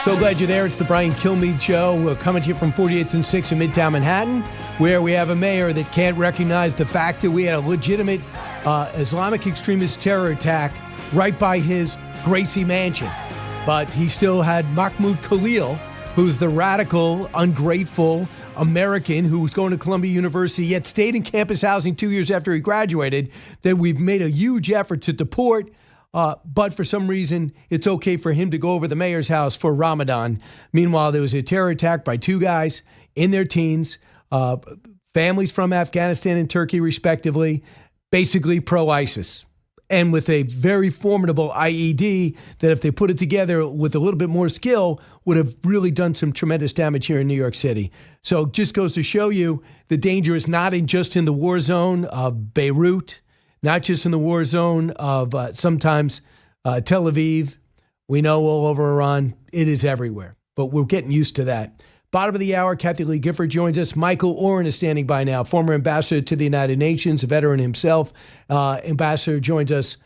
So glad you're there. It's the Brian Kilmeade Show. We're coming to you from 48th and 6th in Midtown Manhattan, where we have a mayor that can't recognize the fact that we had a legitimate Islamic extremist terror attack right by his Gracie mansion. But he still had Mahmoud Khalil, who's the radical, ungrateful American who was going to Columbia University, yet stayed in campus housing 2 years after he graduated, that we've made a huge effort to deport. But for some reason, it's okay for him to go over the mayor's house for Ramadan. Meanwhile, there was a terror attack by two guys in their teens, families from Afghanistan and Turkey, respectively, basically pro-ISIS. And with a very formidable IED that if they put it together with a little bit more skill, would have really done some tremendous damage here in New York City. So it just goes to show you the danger is not just in the war zone of Beirut, not just in the war zone of sometimes Tel Aviv. We know all over Iran. It is everywhere. But we're getting used to that. Bottom of the hour, Kathie Lee Gifford joins us. Michael Oren is standing by now, former ambassador to the United Nations, a veteran himself. Ambassador joins us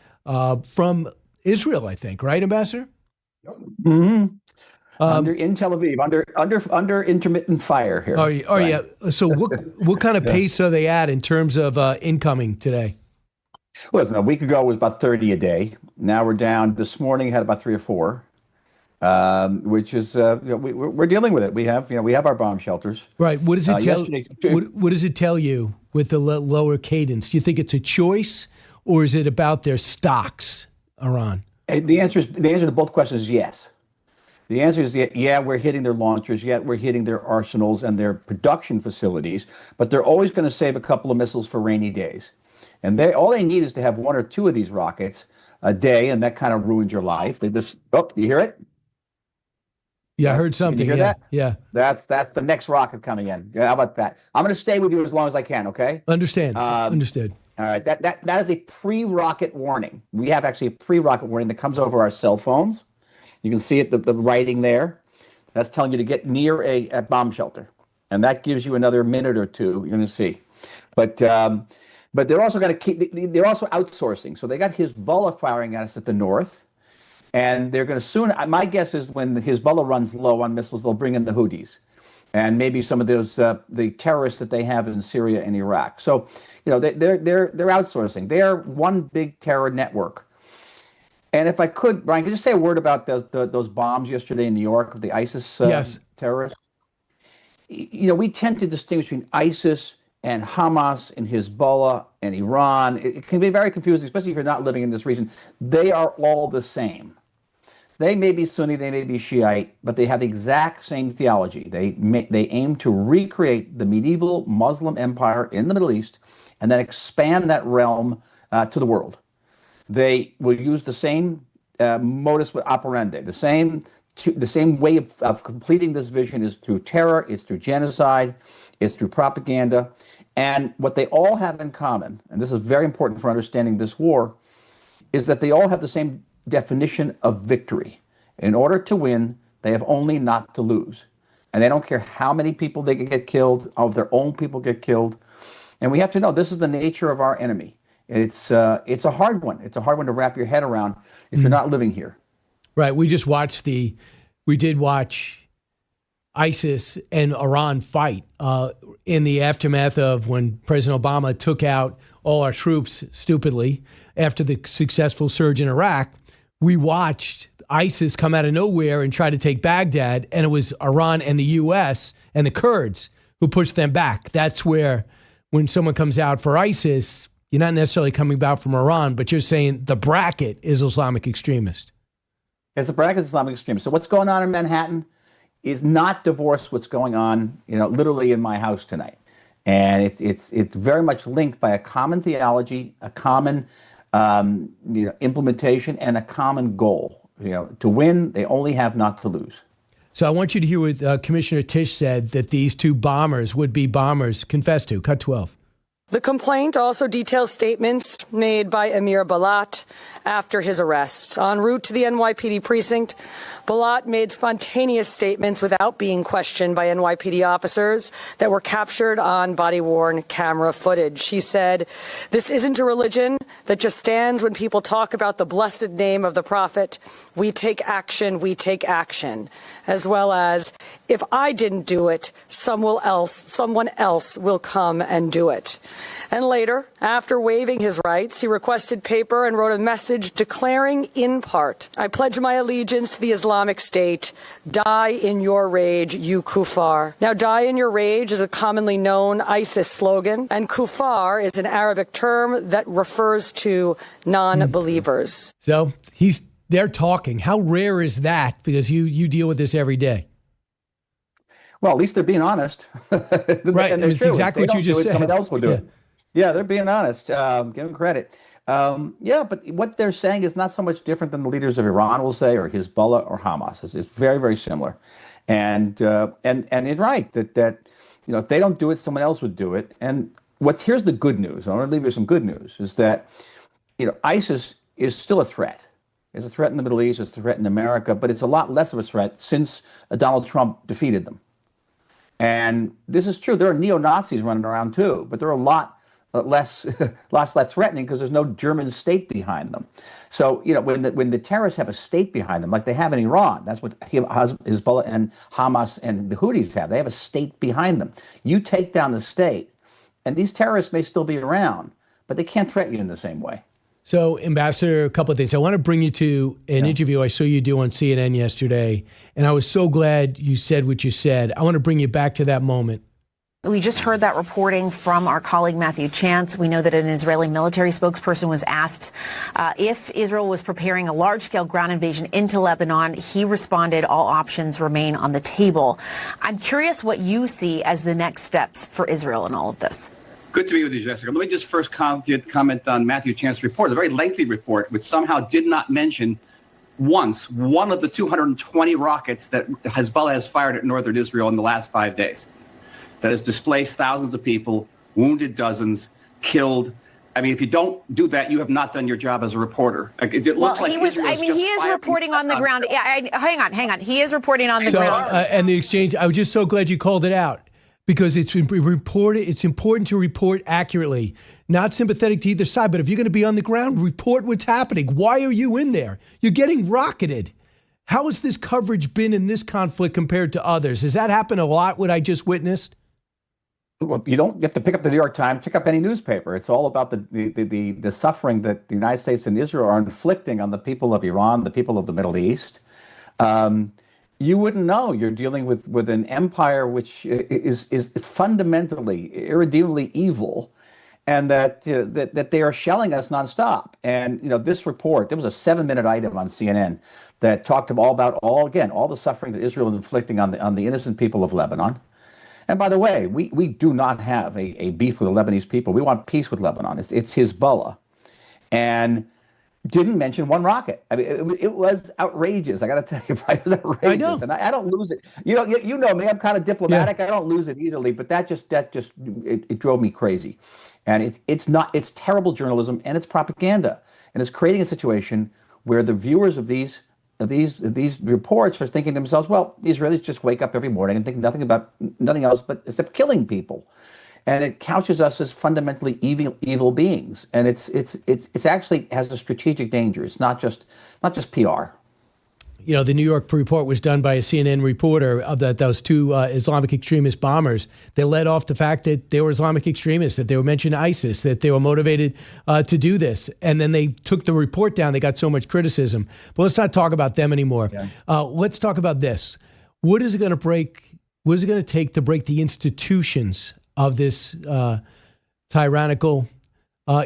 from Israel, I think. Right, Ambassador? Mm-hmm. In Tel Aviv, under intermittent fire here. Yeah. So what kind of pace are they at in terms of incoming today? Listen, a week ago it was about 30 a day. Now we're down. This morning had about 3 or 4, which is we're dealing with it. We have our bomb shelters. Right. What does it tell? What does it tell you with the lower cadence? Do you think it's a choice, or is it about their stocks, Iran? The answer to both questions is yes. The answer is yeah, we're hitting their launchers, yet we're hitting their arsenals and their production facilities, but they're always going to save a couple of missiles for rainy days. And all they need is to have 1 or 2 of these rockets a day, and that kind of ruins your life. They just, you hear it? Yeah, I heard something. Can you hear that? Yeah. That's the next rocket coming in. How about that? I'm going to stay with you as long as I can, okay? Understood. Understood. All right. That is a pre-rocket warning. We have actually a pre-rocket warning that comes over our cell phones. You can see it, the writing there. That's telling you to get near a bomb shelter. And that gives you another minute or two, you're going to see. But they're also going to they're also outsourcing. So they got Hezbollah firing at us at the north. And they're going to soon, my guess is when Hezbollah runs low on missiles, they'll bring in the Houthis and maybe some of those the terrorists that they have in Syria and Iraq. So, they're outsourcing. They're one big terror network. And if I could, Brian, could you say a word about those bombs yesterday in New York of the ISIS yes. terrorists? We tend to distinguish between ISIS and Hamas and Hezbollah and Iran. It can be very confusing, especially if you're not living in this region. They are all the same. They may be Sunni, they may be Shiite, but they have the exact same theology. They aim to recreate the medieval Muslim empire in the Middle East and then expand that realm to the world. They will use the same modus operandi, the same way of completing this vision is through terror, it's through genocide, it's through propaganda. And what they all have in common, and this is very important for understanding this war, is that they all have the same definition of victory. In order to win, they have only not to lose. And they don't care how many people they can get killed, how their own people get killed. And we have to know this is the nature of our enemy. It's a hard one. It's a hard one to wrap your head around if you're not living here. Right. We did watch ISIS and Iran fight in the aftermath of when President Obama took out all our troops stupidly after the successful surge in Iraq. We watched ISIS come out of nowhere and try to take Baghdad, and it was Iran and the U.S. and the Kurds who pushed them back. That's where when someone comes out for ISIS, you're not necessarily coming back from Iran, but you're saying the bracket is Islamic extremist. It's the bracket is Islamic extremist. So what's going on in Manhattan is not divorced what's going on, literally in my house tonight. And it's very much linked by a common theology, a common implementation, and a common goal. To win, they only have not to lose. So I want you to hear what Commissioner Tisch said that these two bombers, would-be bombers, confessed to. Cut 12. The complaint also details statements made by Amir Balat after his arrest. En route to the NYPD precinct, Balat made spontaneous statements without being questioned by NYPD officers that were captured on body-worn camera footage. He said, "This isn't a religion that just stands when people talk about the blessed name of the prophet. We take action, we take action." As well as, "If I didn't do it, someone else will come and do it." And later, after waiving his rights, he requested paper and wrote a message declaring in part, "I pledge my allegiance to the Islamic State. Die in your rage, you kuffar." Now, "die in your rage" is a commonly known ISIS slogan, and kuffar is an Arabic term that refers to non-believers. So they're talking. How rare is that? Because you deal with this every day. Well, at least they're being honest. Right. And it's exactly what you just said. Someone else will do it. Yeah, they're being honest. Give them credit. But what they're saying is not so much different than the leaders of Iran will say, or Hezbollah, or Hamas. It's very, very similar. And it's right that if they don't do it, someone else would do it. And here's the good news. I want to leave you some good news. Is that ISIS is still a threat. It's a threat in the Middle East. It's a threat in America. But it's a lot less of a threat since Donald Trump defeated them. And this is true. There are neo-Nazis running around too, but they're a lot less threatening because there's no German state behind them. So when the terrorists have a state behind them, like they have in Iran, that's what Hezbollah and Hamas and the Houthis have. They have a state behind them. You take down the state, and these terrorists may still be around, but they can't threaten you in the same way. So, Ambassador, a couple of things. I want to bring you to an interview I saw you do on CNN yesterday, and I was so glad you said what you said. I want to bring you back to that moment. We just heard that reporting from our colleague Matthew Chance. We know that an Israeli military spokesperson was asked if Israel was preparing a large-scale ground invasion into Lebanon. He responded, "All options remain on the table." I'm curious what you see as the next steps for Israel in all of this. Good to be with you, Jessica. Let me just first comment on Matthew Chance's report. It's a very lengthy report, which somehow did not mention once one of the 220 rockets that Hezbollah has fired at northern Israel in the last 5 days. That has displaced thousands of people, wounded dozens, killed. I mean, if you don't do that, you have not done your job as a reporter. It looks like he is reporting on the ground. Hang on. He is reporting on the ground. And the exchange, I was just so glad you called it out. Because it's important to report accurately, not sympathetic to either side. But if you're going to be on the ground, report what's happening. Why are you in there? You're getting rocketed. How has this coverage been in this conflict compared to others? Has that happened a lot, what I just witnessed? Well, you have to pick up the New York Times, pick up any newspaper. It's all about the suffering that the United States and Israel are inflicting on the people of Iran, the people of the Middle East. You wouldn't know. You're dealing with an empire which is fundamentally, irredeemably evil, and that they are shelling us nonstop. And this report, there was a 7-minute item on CNN that talked about all the suffering that Israel is inflicting on the innocent people of Lebanon. And by the way, we do not have a beef with the Lebanese people. We want peace with Lebanon. It's Hezbollah, and didn't mention one rocket. I mean, it was outrageous. I got to tell you, it was outrageous. I know. And I don't lose it. You know me. I'm kind of diplomatic. Yeah. I don't lose it easily. But that just it drove me crazy. And it's terrible journalism, and it's propaganda, and it's creating a situation where the viewers of these reports are thinking to themselves, well, the Israelis just wake up every morning and think nothing else but except killing people. And it couches us as fundamentally evil beings, and it's actually has a strategic danger. It's not just PR. The New York report was done by a CNN reporter of those two Islamic extremist bombers. They led off the fact that they were Islamic extremists, that they were mentioned ISIS, that they were motivated to do this, and then they took the report down. They got so much criticism. But let's not talk about them anymore. Yeah. Let's talk about this. What is it going to break? What is it going to take to break the institutions of this tyrannical,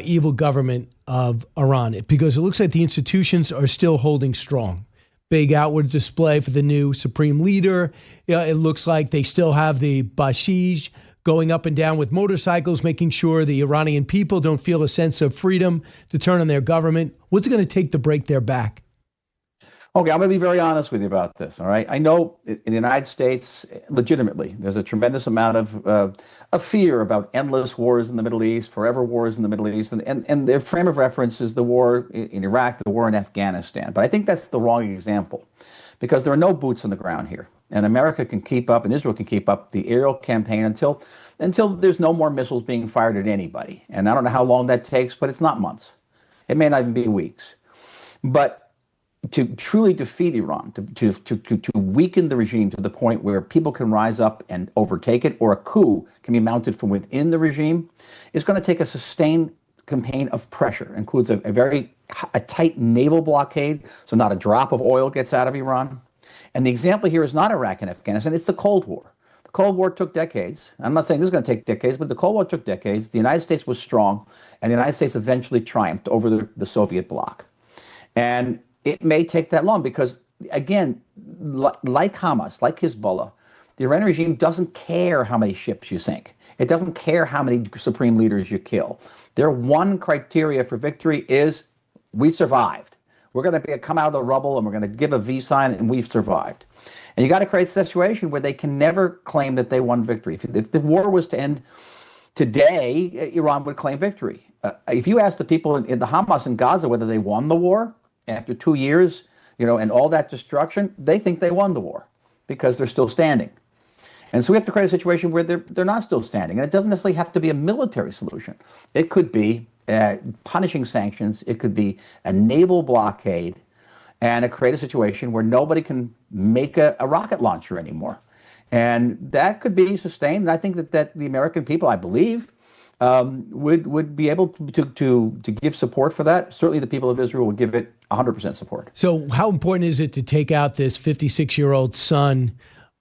evil government of Iran? Because it looks like the institutions are still holding strong. Big outward display for the new supreme leader. It looks like they still have the Basij going up and down with motorcycles, making sure the Iranian people don't feel a sense of freedom to turn on their government. What's it going to take to break their back? Okay, I'm going to be very honest with you about this. All right, I know in the United States, legitimately, there's a tremendous amount of fear about endless wars in the Middle East, forever wars in the Middle East, and their frame of reference is the war in Iraq, the war in Afghanistan. But I think that's the wrong example, because there are no boots on the ground here, and America can keep up, and Israel can keep up the aerial campaign until there's no more missiles being fired at anybody. And I don't know how long that takes, but it's not months. It may not even be weeks. But to truly defeat Iran, to weaken the regime to the point where people can rise up and overtake it, or a coup can be mounted from within the regime, is going to take a sustained campaign of pressure. It includes a tight naval blockade, so not a drop of oil gets out of Iran. And the example here is not Iraq and Afghanistan, it's the Cold War. The Cold War took decades. I'm not saying this is going to take decades, but the Cold War took decades. The United States was strong, and the United States eventually triumphed over the Soviet bloc. And it may take that long because, again, like Hamas, like Hezbollah, the Iranian regime doesn't care how many ships you sink. It doesn't care how many supreme leaders you kill. Their one criteria for victory is, we survived. We're going to come out of the rubble and we're going to give a V sign and we've survived. And you got to create a situation where they can never claim that they won victory. If the war was to end today, Iran would claim victory. If you ask the people in the Hamas in Gaza whether they won the war, after 2 years, and all that destruction, they think they won the war because they're still standing. And so we have to create a situation where they're not still standing. And it doesn't necessarily have to be a military solution. It could be punishing sanctions. It could be a naval blockade, and create a situation where nobody can make a rocket launcher anymore. And that could be sustained. And I think that the American people, I believe, would be able to give support for that. Certainly the people of Israel would give it 100% support. So how important is it to take out this 56-year-old son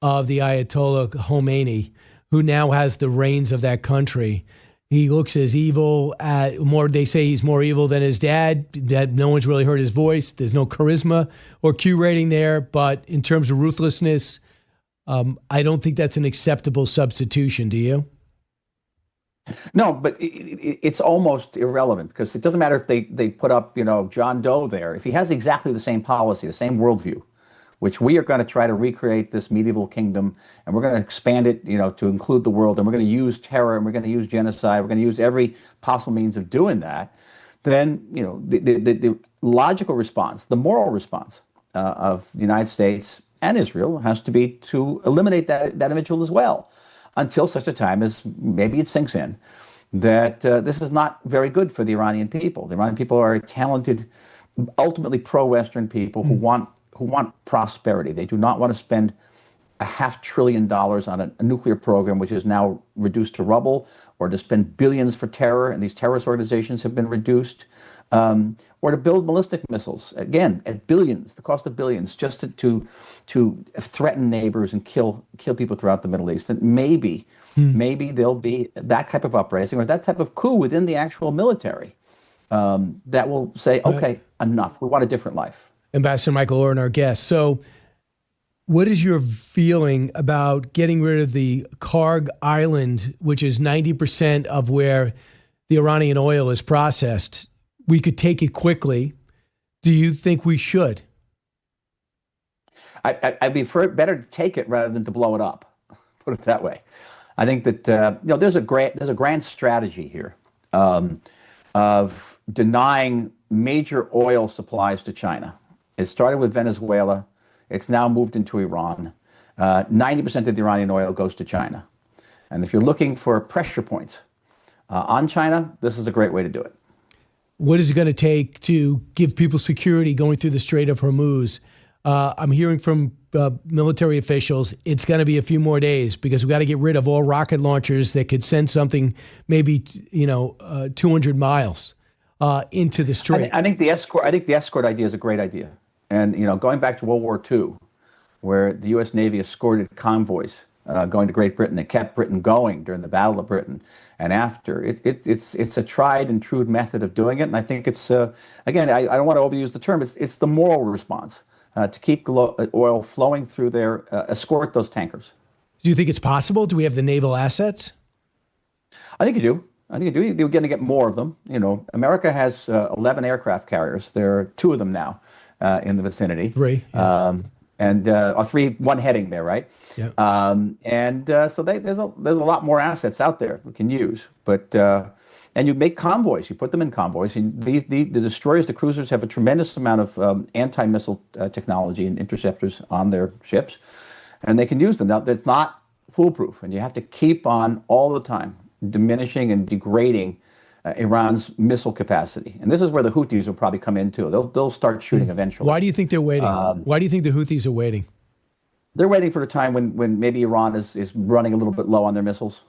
of the Ayatollah Khomeini, who now has the reins of that country? He looks as evil, they say he's more evil than his dad, that no one's really heard his voice. There's no charisma or Q rating there. But in terms of ruthlessness, I don't think that's an acceptable substitution. Do you? No, but it's almost irrelevant because it doesn't matter if they put up, John Doe there. If he has exactly the same policy, the same worldview, which we are going to try to recreate this medieval kingdom, and we're going to expand it, to include the world, and we're going to use terror, and we're going to use genocide, we're going to use every possible means of doing that, then, the logical response, the moral response of the United States and Israel has to be to eliminate that individual as well, until such a time as maybe it sinks in that this is not very good for the Iranian people. The Iranian people are talented, ultimately pro-Western people who want prosperity. They do not want to spend $500 billion on a nuclear program, which is now reduced to rubble, or to spend billions for terror, and these terrorist organizations have been reduced, or to build ballistic missiles, again, at billions, the cost of billions, just to threaten neighbors and kill people throughout the Middle East. And maybe there'll be that type of uprising or that type of coup within the actual military that will say, okay, enough, we want a different life. Ambassador Michael Oren, our guest. So what is your feeling about getting rid of the Karg Island, which is 90% of where the Iranian oil is processed? We could take it quickly. Do you think we should? I'd be better to take it rather than to blow it up. Put it that way. I think that there's a grand strategy here of denying major oil supplies to China. It started with Venezuela. It's now moved into Iran. 90% of the Iranian oil goes to China. And if you're looking for pressure points on China, this is a great way to do it. What is it going to take to give people security going through the Strait of Hormuz? I'm hearing from military officials, it's going to be a few more days because we've got to get rid of all rocket launchers that could send something maybe 200 miles into the strait. I think the escort idea is a great idea. And going back to World War II, where the U.S. Navy escorted convoys going to Great Britain, it kept Britain going during the Battle of Britain and after. It's a tried and true method of doing it, and I think it's again, I don't want to overuse the term. It's the moral response to keep oil flowing through there, escort those tankers. Do you think it's possible? Do we have the naval assets? I think you do. You're going to get more of them. America has 11 aircraft carriers. There are 2 of them now. in the vicinity. Three, yeah. Or three, one heading there, right? Yeah. So there's a lot more assets out there we can use, but and you make convoys, you put them in convoys, and the destroyers, the cruisers, have a tremendous amount of anti-missile technology and interceptors on their ships, and they can use them. Now, it's not foolproof, and you have to keep on all the time diminishing and degrading Iran's missile capacity. And this is where the Houthis will probably come in too. They'll start shooting eventually. Why do you think they're waiting? Why do you think the Houthis are waiting? They're waiting for the time when maybe Iran is running a little bit low on their missiles,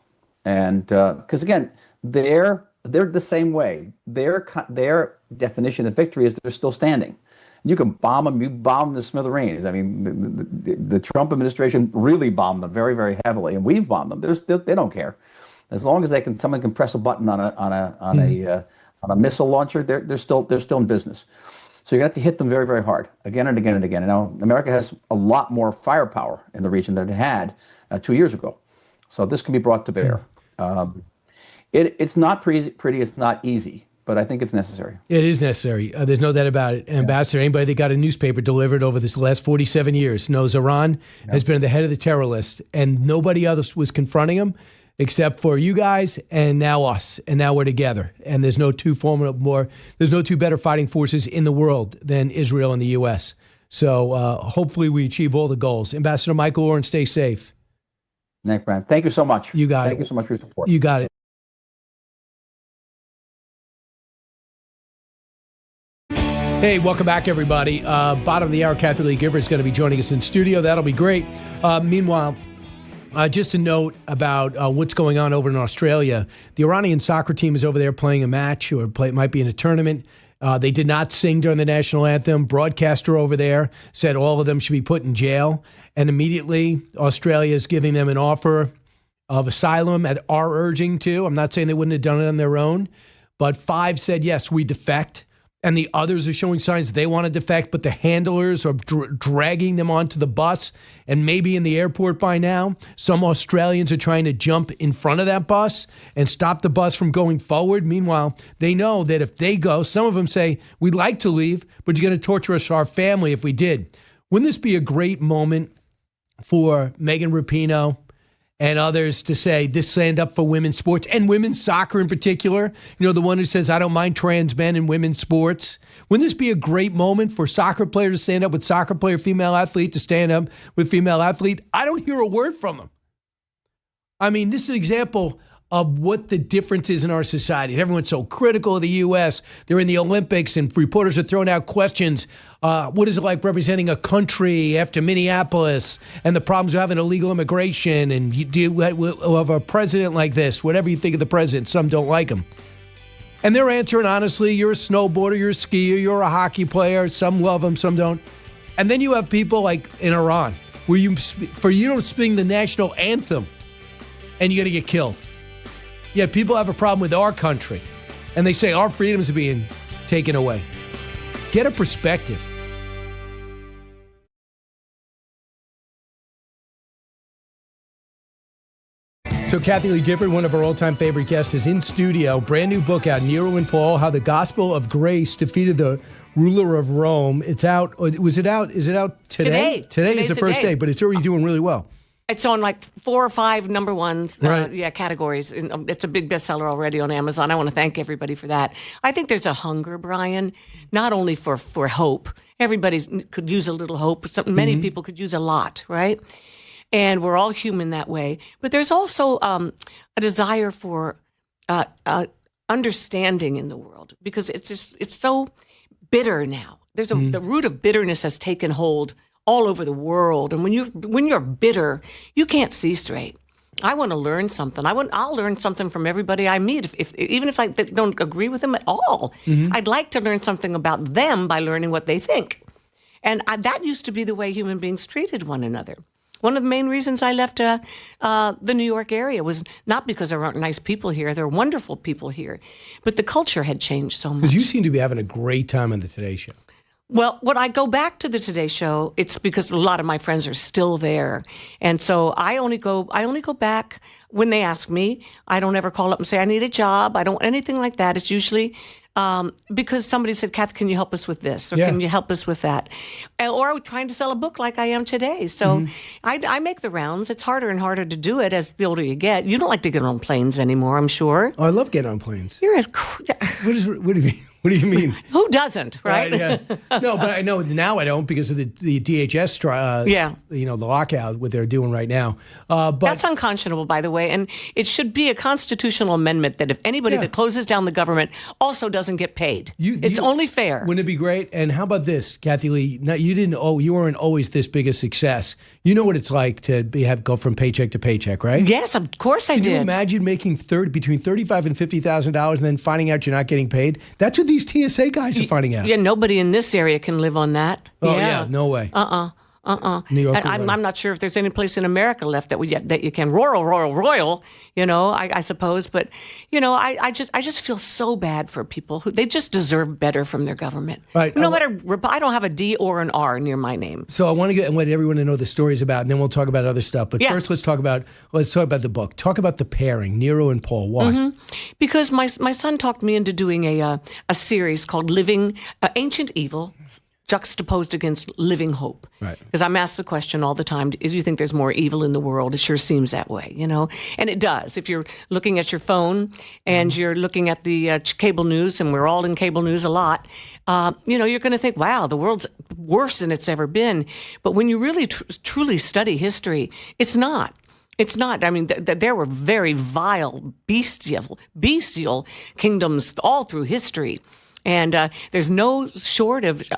and because again, they're the same way. Their definition of victory is they're still standing. You can bomb them. You bomb the smithereens. I mean, the Trump administration really bombed them very, very heavily, and we've bombed them. They don't care, as long as someone can press a button on a missile launcher. They're still in business. So you have to hit them very, very hard, again and again and again. And now America has a lot more firepower in the region than it had 2 years ago. So this can be brought to bear. It's not pretty. It's not easy, but I think it's necessary. It is necessary. There's no doubt about it. Ambassador, anybody that got a newspaper delivered over this last 47 years knows Iran has been at the head of the terror list, and nobody else was confronting him except for you guys and now us. And now we're together. And there's no two better fighting forces in the world than Israel and the U.S. So hopefully we achieve all the goals. Ambassador Michael Oren, stay safe. Nick, Brian, thank you so much. You got it. Thank you so much for your support. You got it. Hey, welcome back, everybody. Bottom of the hour, Kathie Lee Gifford is going to be joining us in studio. That'll be great. Meanwhile, just a note about what's going on over in Australia. The Iranian soccer team is over there playing a match, or might be in a tournament. They did not sing during the national anthem. Broadcaster over there said all of them should be put in jail. And immediately, Australia is giving them an offer of asylum at our urging, too. I'm not saying they wouldn't have done it on their own, but 5 said, yes, we defect. And the others are showing signs they want to defect, but the handlers are dragging them onto the bus. And maybe in the airport by now, some Australians are trying to jump in front of that bus and stop the bus from going forward. Meanwhile, they know that if they go, some of them say, we'd like to leave, but you're going to torture us, our family, if we did. Wouldn't this be a great moment for Megan Rapinoe and others to say this stand up for women's sports and women's soccer in particular? You know, the one who says, I don't mind trans men in women's sports. Wouldn't this be a great moment for soccer player to stand up with soccer player, female athlete to stand up with female athlete? I don't hear a word from them. I mean, this is an example of what the difference is in our society. Everyone's so critical of the U.S. They're in the Olympics and reporters are throwing out questions. What is it like representing a country after Minneapolis and the problems of having illegal immigration? And do you have a president like this? Whatever you think of the president, some don't like him. And they're answering honestly, you're a snowboarder, you're a skier, you're a hockey player. Some love him, some don't. And then you have people like in Iran, where you don't sing the national anthem and you're going to get killed. Yet people have a problem with our country, and they say our freedoms are being taken away. Get a perspective. So Kathie Lee Gifford, one of our all-time favorite guests, is in studio. Brand new book out, Nero and Paul, How the Gospel of Grace Defeated the Ruler of Rome. It's out. Was it out? Is it out today? Today is the first day, but it's already doing really well. It's on like 4 or 5 number ones, categories. It's a big bestseller already on Amazon. I want to thank everybody for that. I think there's a hunger, Brian, not only for hope. Everybody could use a little hope. Many people could use a lot, right? And we're all human that way. But there's also a desire for understanding in the world, because it's so bitter now. The root of bitterness has taken hold all over the world. And when you're bitter, you can't see straight. I want to learn something. I'll learn something from everybody I meet, even if I don't agree with them at all. I'd like to learn something about them by learning what they think. And that used to be the way human beings treated one another. One of the main reasons I left the New York area was not because there aren't nice people here. There are wonderful people here. But the culture had changed so much. Because you seem to be having a great time on the Today Show. Well, when I go back to the Today Show, it's because a lot of my friends are still there. And so I only go back when they ask me. I don't ever call up and say, I need a job. I don't anything like that. It's usually because somebody said, Kath, can you help us with this? Or Yeah. can you help us with that? Or trying to sell a book like I am today. So I make the rounds. It's harder and harder to do it as the older you get. You don't like to get on planes anymore, I'm sure. Oh, I love getting on planes. You're as What do you mean? What do you mean? who doesn't, right? Yeah. No, but I know now I don't because of the DHS the lockout, what they're doing right now. But That's unconscionable, by the way, and it should be a constitutional amendment that if anybody that closes down the government also doesn't get paid. It's only fair. Wouldn't it be great? And how about this, Kathie Lee? No, you weren't always this big a success. You know what it's like to go from paycheck to paycheck, right? Yes, of course I did. Can you imagine making between $35,000 and $50,000 and then finding out you're not getting paid? That's what these TSA guys are finding out. Yeah, nobody in this area can live on that. Oh yeah, no way. New York. And I'm not sure if there's any place in America left that you can royal. I suppose, but I just feel so bad for people who they just deserve better from their government. Right. No matter, I don't have a D or an R near my name. So I want to let everyone know the stories about, and then we'll talk about other stuff. But first, let's talk about the book. Talk about the pairing, Nero and Paul. Why? Because my son talked me into doing a series called "Living Ancient Evil." Juxtaposed against living hope. Right. Because I'm asked the question all the time, do you think there's more evil in the world? It sure seems that way, And it does. If you're looking at your phone and you're looking at the cable news, and we're all in cable news a lot, you're going to think, wow, the world's worse than it's ever been. But when you really truly study history, it's not. It's not. I mean, there were very vile, bestial kingdoms all through history. And there's no shortage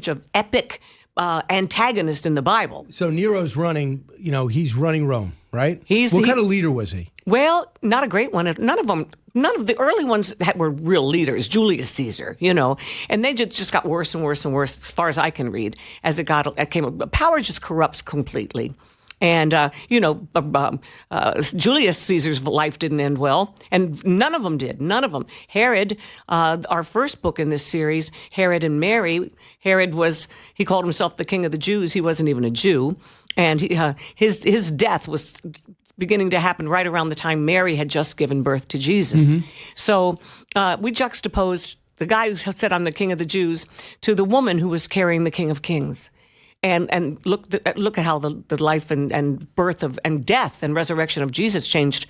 of epic antagonists in the Bible. So Nero's running, he's running Rome, right? What kind of leader was he? Well, not a great one. None of the early ones were real leaders. Julius Caesar, and they just got worse and worse and worse, as far as I can read, as it came. Power just corrupts completely. And, Julius Caesar's life didn't end well, and none of them did. None of them. Herod, our first book in this series, Herod and Mary, Herod he called himself the king of the Jews. He wasn't even a Jew. And his death was beginning to happen right around the time Mary had just given birth to Jesus. So we juxtaposed the guy who said, I'm the king of the Jews, to the woman who was carrying the king of kings. And look at how the life and birth of and death and resurrection of Jesus changed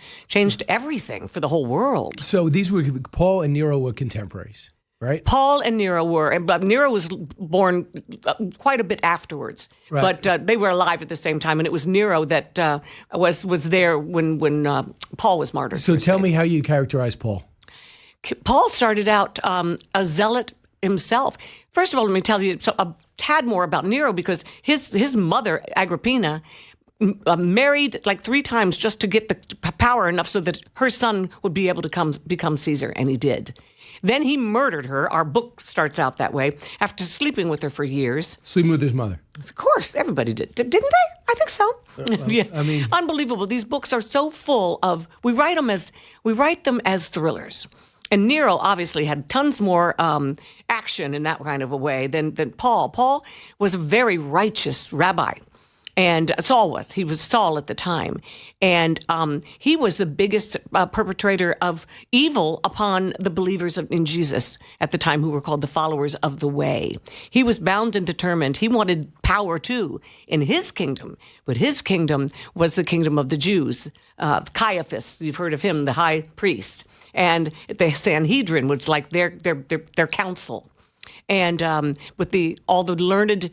everything for the whole world. So Paul and Nero were contemporaries, right? Paul and Nero were, but Nero was born quite a bit afterwards. Right. But they were alive at the same time, and it was Nero that was there when Paul was martyred. So tell me how you characterize Paul. Paul started out a zealot himself. First of all, let me tell you a tad more about Nero, because his mother, Agrippina, married like 3 times just to get the power enough so that her son would be able to become Caesar, and he did. Then he murdered her. Our book starts out that way, after sleeping with her for years. Sleeping with his mother. Of course, everybody did. Didn't they? I think so. Yeah. I mean, unbelievable. These books are so full of, we write them as thrillers. And Nero obviously had tons more action in that kind of a way than Paul. Paul was a very righteous rabbi, and Saul was. He was Saul at the time. And he was the biggest perpetrator of evil upon the believers in Jesus at the time, who were called the followers of the way. He was bound and determined. He wanted power too in his kingdom, but his kingdom was the kingdom of the Jews. Caiaphas, you've heard of him, the high priest. And the Sanhedrin was like their council, and with all the learned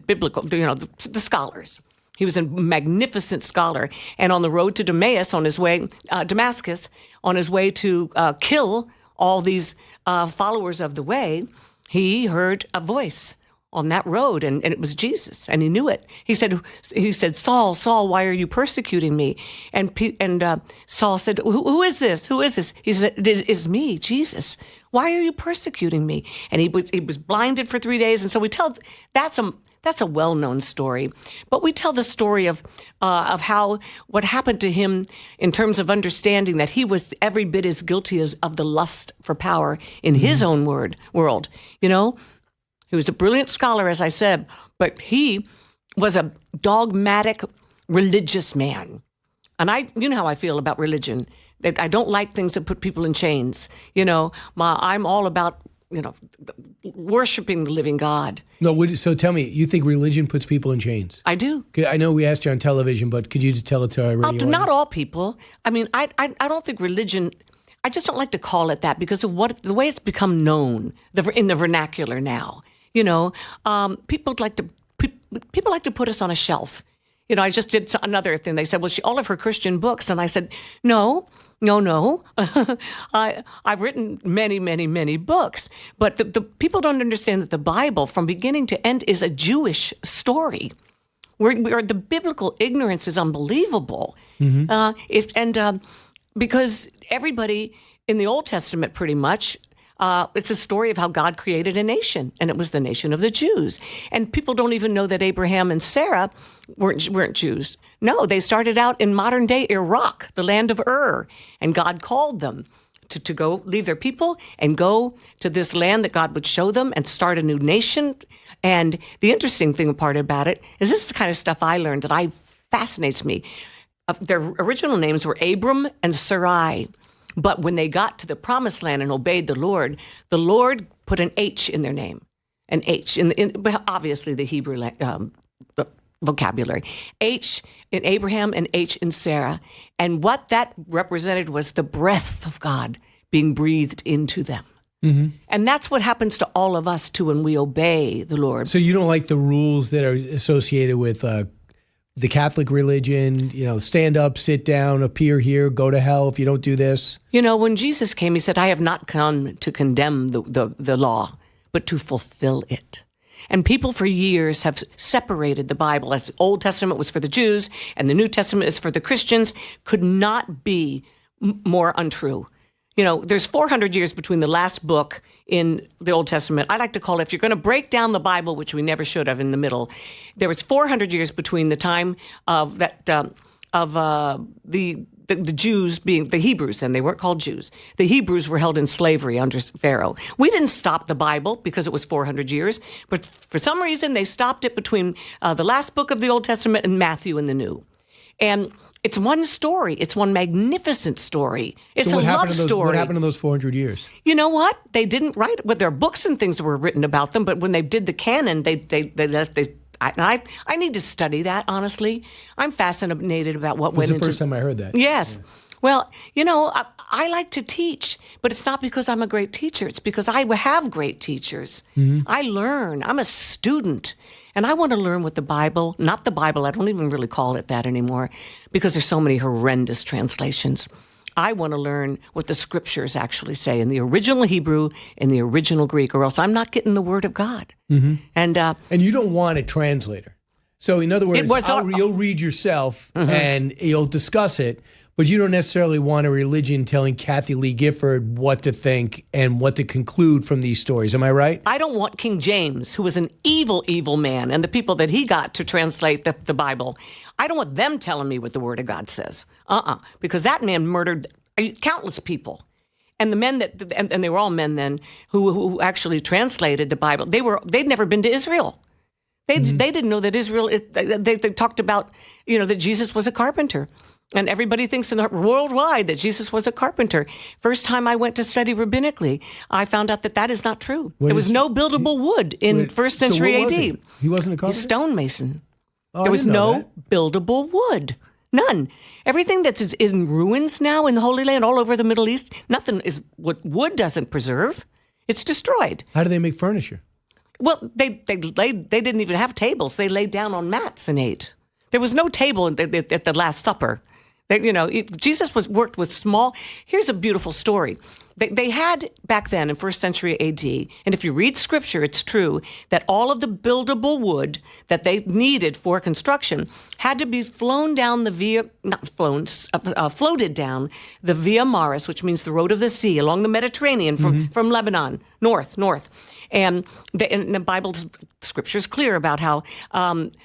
biblical, the scholars. He was a magnificent scholar, and on the road to Damascus, on his way to kill all these followers of the way, he heard a voice on that road, and it was Jesus, and he knew it. He said, Saul, Saul, why are you persecuting me? And Saul said, who is this? Who is this? He said, it is me, Jesus. Why are you persecuting me? And he was blinded for 3 days. And so we tell, that's a well-known story, but we tell the story of how what happened to him in terms of understanding that he was every bit as guilty of the lust for power in his own world. He was a brilliant scholar, as I said, but he was a dogmatic religious man. And you know how I feel about religion. I don't like things that put people in chains. I'm all about, worshiping the living God. No, so tell me, you think religion puts people in chains? I do. I know we asked you on television, but could you just tell it to our radio? Not all people. I mean, I don't think religion. I just don't like to call it that because of the way it's become known in the vernacular now. People like to put us on a shelf. I just did another thing. They said, well, all of her Christian books. And I said, no. I've written many, many, many books. But the people don't understand that the Bible, from beginning to end, is a Jewish story. Where the biblical ignorance is unbelievable. Because everybody in the Old Testament, pretty much, it's a story of how God created a nation, and it was the nation of the Jews. And people don't even know that Abraham and Sarah weren't Jews. No, they started out in modern-day Iraq, the land of Ur, and God called them to go leave their people and go to this land that God would show them and start a new nation. And the interesting thing part about it is this is the kind of stuff I learned that fascinates me. Their original names were Abram and Sarai. But when they got to the promised land and obeyed the Lord put an H in their name, an H, in obviously the Hebrew vocabulary. H in Abraham and H in Sarah. And what that represented was the breath of God being breathed into them. Mm-hmm. And that's what happens to all of us, too, when we obey the Lord. So you don't like the rules that are associated with the Catholic religion, stand up, sit down, appear here, go to hell if you don't do this? When Jesus came, he said, I have not come to condemn the law, but to fulfill it. And people for years have separated the Bible as the Old Testament was for the Jews and the New Testament is for the Christians. Could not be more untrue. There's 400 years between the last book in the Old Testament. I like to call it, if you're going to break down the Bible, which we never should have in the middle, there was 400 years between the time of the Jews being the Hebrews, and they weren't called Jews. The Hebrews were held in slavery under Pharaoh. We didn't stop the Bible because it was 400 years, but for some reason they stopped it between the last book of the Old Testament and Matthew in the New. And it's one story. It's one magnificent story. It's a love story. What happened in those 400 years? You know what? They didn't write. Well, there are books and things that were written about them, but when they did the canon, I need to study that, honestly. I'm fascinated about what went into it. It's the first time I heard that. Yes. Yeah. Well, I like to teach, but it's not because I'm a great teacher. It's because I have great teachers. Mm-hmm. I learn. I'm a student. And I want to learn what the Bible, not the Bible, I don't even really call it that anymore, because there's so many horrendous translations. I want to learn what the scriptures actually say in the original Hebrew, in the original Greek, or else I'm not getting the word of God. Mm-hmm. And you don't want a translator. So in other words, you'll read yourself and you'll discuss it, but you don't necessarily want a religion telling Kathie Lee Gifford what to think and what to conclude from these stories. Am I right? I don't want King James, who was an evil, evil man, and the people that he got to translate the Bible. I don't want them telling me what the Word of God says. Because that man murdered countless people. And the men and they were all men then, who actually translated the Bible, they'd never been to Israel. They didn't know that Israel they talked about, that Jesus was a carpenter. And everybody thinks worldwide that Jesus was a carpenter. First time I went to study rabbinically, I found out that is not true. There was no buildable wood in first century AD. He wasn't a carpenter? He's a stonemason. There was no buildable wood. None. Everything that's in ruins now in the Holy Land, all over the Middle East, nothing is what wood doesn't preserve. It's destroyed. How do they make furniture? Well, they didn't even have tables. They laid down on mats and ate. There was no table at the Last Supper. Jesus worked with small. Here's a beautiful story. They had back then in first century AD, and if you read scripture, it's true that all of the buildable wood that they needed for construction had to be floated down the Via Maris, which means the road of the sea, along the Mediterranean from Lebanon, north. And the Bible's scripture is clear about how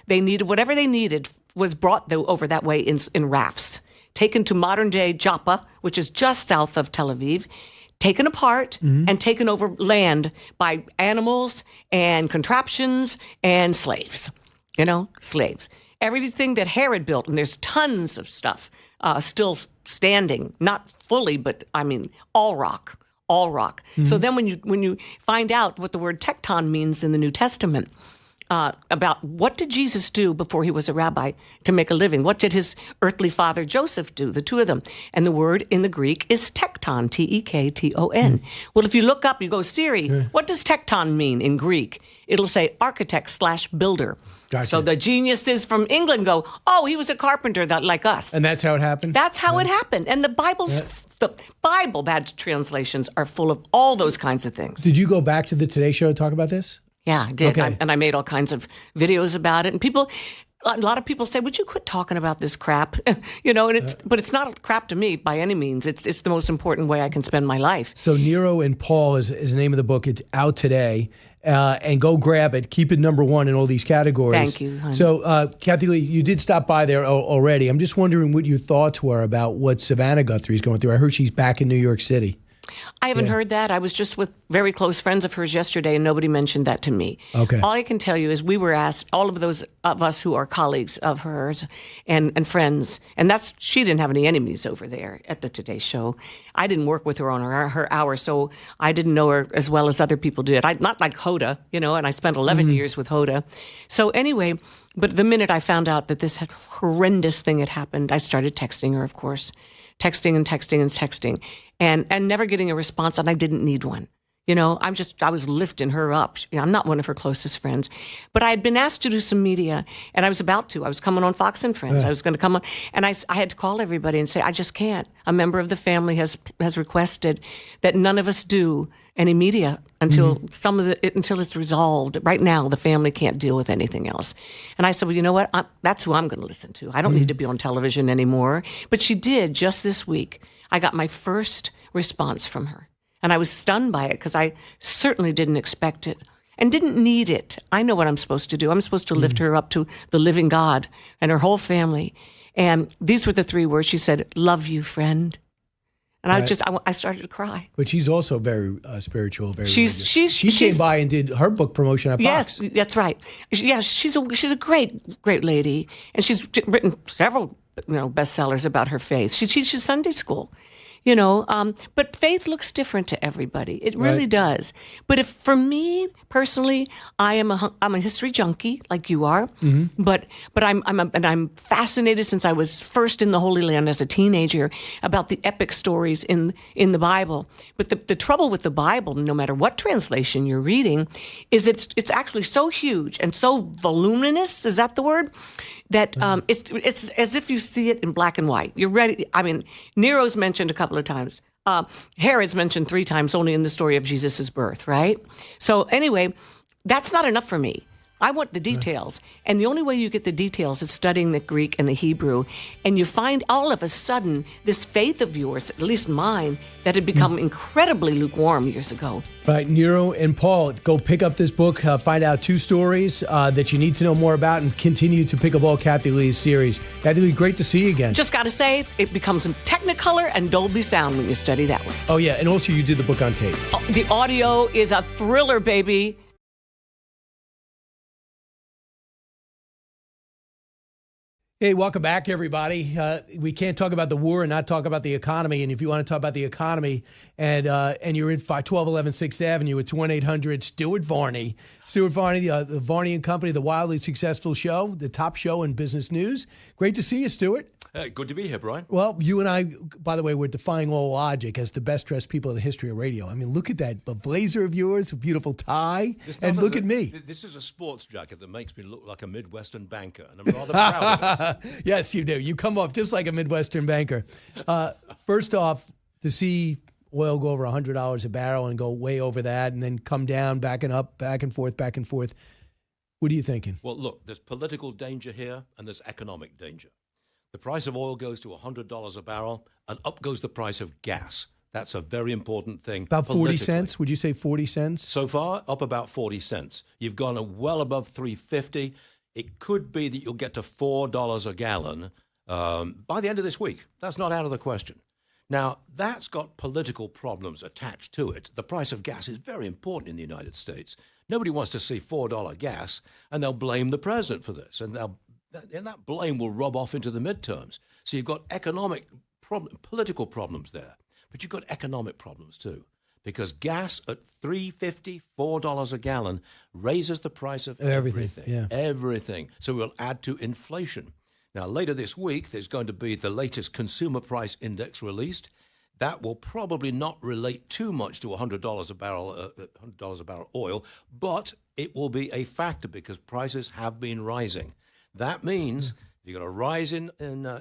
they needed whatever they needed was brought over that way in rafts, taken to modern-day Joppa, which is just south of Tel Aviv, taken apart and taken over land by animals and contraptions and slaves, slaves. Everything that Herod built, and there's tons of stuff still standing, not fully, but I mean, all rock. So then when you find out what the word tecton means in the New Testament, about what did Jesus do before he was a rabbi to make a living? What did his earthly father Joseph do, the two of them? And the word in the Greek is tecton, Tekton. Well, if you look up, you go, Siri, what does tecton mean in Greek? It'll say architect/builder. Gotcha. So the geniuses from England go, oh, he was a carpenter like us. And that's how it happened? That's how it happened. And the Bible bad translations are full of all those kinds of things. Did you go back to the Today Show to talk about this? Yeah, I did. Okay. And I made all kinds of videos about it. And a lot of people say, would you quit talking about this crap? And but it's not crap to me by any means. It's the most important way I can spend my life. So Nero and Paul is the name of the book. It's out today. And go grab it. Keep it number one in all these categories. Thank you, honey. So, Kathie Lee, you did stop by there already. I'm just wondering what your thoughts were about what Savannah Guthrie's going through. I heard she's back in New York City. I haven't heard that. I was just with very close friends of hers yesterday, and nobody mentioned that to me. Okay. All I can tell you is we were asked, all of those of us who are colleagues of hers and friends, and she didn't have any enemies over there at the Today Show. I didn't work with her on her hour, so I didn't know her as well as other people did. Not like Hoda, and I spent 11 years with Hoda. So anyway, but the minute I found out that this horrendous thing had happened, I started texting her, of course. Texting and never getting a response, and I didn't need one. I was lifting her up. I'm not one of her closest friends, but I had been asked to do some media, and I was about to. I was coming on Fox and Friends. I was going to come on, and I had to call everybody and say, I just can't. A member of the family has requested that none of us do any media until until it's resolved. Right now, the family can't deal with anything else. And I said, well, you know what? That's who I'm going to listen to. I don't need to be on television anymore. But she did just this week. I got my first response from her. And I was stunned by it because I certainly didn't expect it and didn't need it. I know what I'm supposed to do. I'm supposed to lift her up to the living God and her whole family. And these were the three words. She said, love you, friend. And I started to cry. But she's also very spiritual, very religious. She came by and did her book promotion at Fox. Yes, that's right. Yes, she's a great lady, and she's written several bestsellers about her faith. She teaches Sunday school. But faith looks different to everybody. It really does. But for me personally, I'm a history junkie like you are. But I'm fascinated since I was first in the Holy Land as a teenager about the epic stories in the Bible. But the trouble with the Bible, no matter what translation you're reading, is it's actually so huge and so voluminous. Is that the word? That it's as if you see it in black and white. You're ready. I mean, Nero's mentioned a couple of times. Herod's mentioned 3 times only in the story of Jesus' birth, right? So anyway, that's not enough for me. I want the details. And the only way you get the details is studying the Greek and the Hebrew. And you find all of a sudden this faith of yours, at least mine, that had become incredibly lukewarm years ago. Right, Nero and Paul, go pick up this book, find out 2 stories that you need to know more about, and continue to pick up all Kathie Lee's series. Kathie Lee, great to see you again. Just got to say, it becomes in Technicolor and Dolby Sound when you study that way. Oh, yeah, and also you did the book on tape. Oh, the audio is a thriller, baby. Hey, welcome back, everybody. We can't talk about the war and not talk about the economy. And if you want to talk about the economy and you're in 1211 6th Avenue, it's 1-800 Varney. Stuart Varney, the Varney and Company, the wildly successful show, the top show in business news. Great to see you, Stuart. Good to be here, Brian. Well, you and I, by the way, we're defying all logic as the best-dressed people in the history of radio. I mean, look at that. The blazer of yours, a beautiful tie, and look at me. This is a sports jacket that makes me look like a Midwestern banker, and I'm rather proud of it. Yes, you do. You come off just like a Midwestern banker. First off, to see oil go over $100 a barrel and go way over that and then come down, backing up, back and forth. What are you thinking? Well, look, there's political danger here, and there's economic danger. The price of oil goes to $100 a barrel, and up goes the price of gas. That's a very important thing. About 40 cents? Would you say 40 cents? So far, up about 40 cents. You've gone well above $3.50. It could be that you'll get to $4 a gallon by the end of this week. That's not out of the question. Now, that's got political problems attached to it. The price of gas is very important in the United States. Nobody wants to see $4 gas, and they'll blame the president for this, and that blame will rub off into the midterms. So you've got economic political problems there, but you've got economic problems too. Because gas at $3.50, $4 a gallon raises the price of everything. Yeah. Everything. So it will add to inflation. Now, later this week, there's going to be the latest consumer price index released. That will probably not relate too much to $100 a barrel oil, but it will be a factor because prices have been rising. That means if you've got a rise in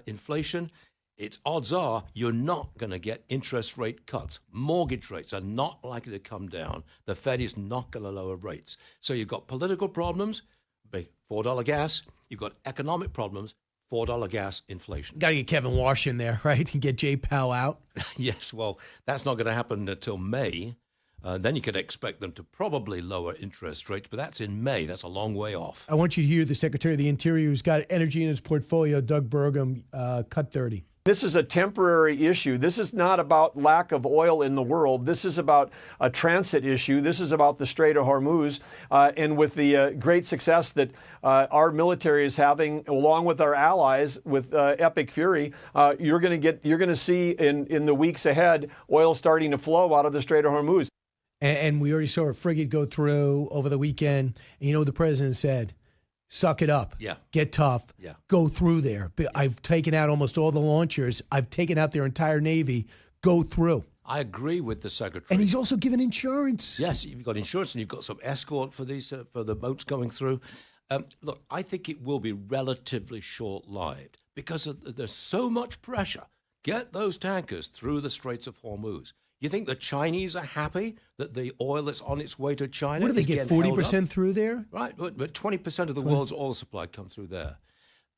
inflation, it's odds are you're not going to get interest rate cuts. Mortgage rates are not likely to come down. The Fed is not going to lower rates. So you've got political problems, $4 gas. You've got economic problems, $4 gas, inflation. Got to get Kevin Walsh in there, right? And get Jay Powell out. Yes, well, that's not going to happen until May. Then you could expect them to probably lower interest rates, but that's in May. That's a long way off. I want you to hear the Secretary of the Interior, who's got energy in his portfolio, Doug Burgum, cut 30. This is a temporary issue. This is not about lack of oil in the world. This is about a transit issue. This is about the Strait of Hormuz. And with the great success that our military is having, along with our allies, with Epic Fury, you're going to see in the weeks ahead oil starting to flow out of the Strait of Hormuz. And we already saw a frigate go through over the weekend. And you know what the president said? Suck it up. Yeah. Get tough. Yeah. Go through there. I've taken out almost all the launchers. I've taken out their entire Navy. Go through. I agree with the Secretary. And he's also given insurance. Yes, you've got insurance and you've got some escort for these for the boats going through. Look, I think it will be relatively short-lived because there's so much pressure. Get those tankers through the Straits of Hormuz. You think the Chinese are happy that the oil that's on its way to China What do they is get, getting 40% through there? Right, but 20% of the world's oil supply come through there.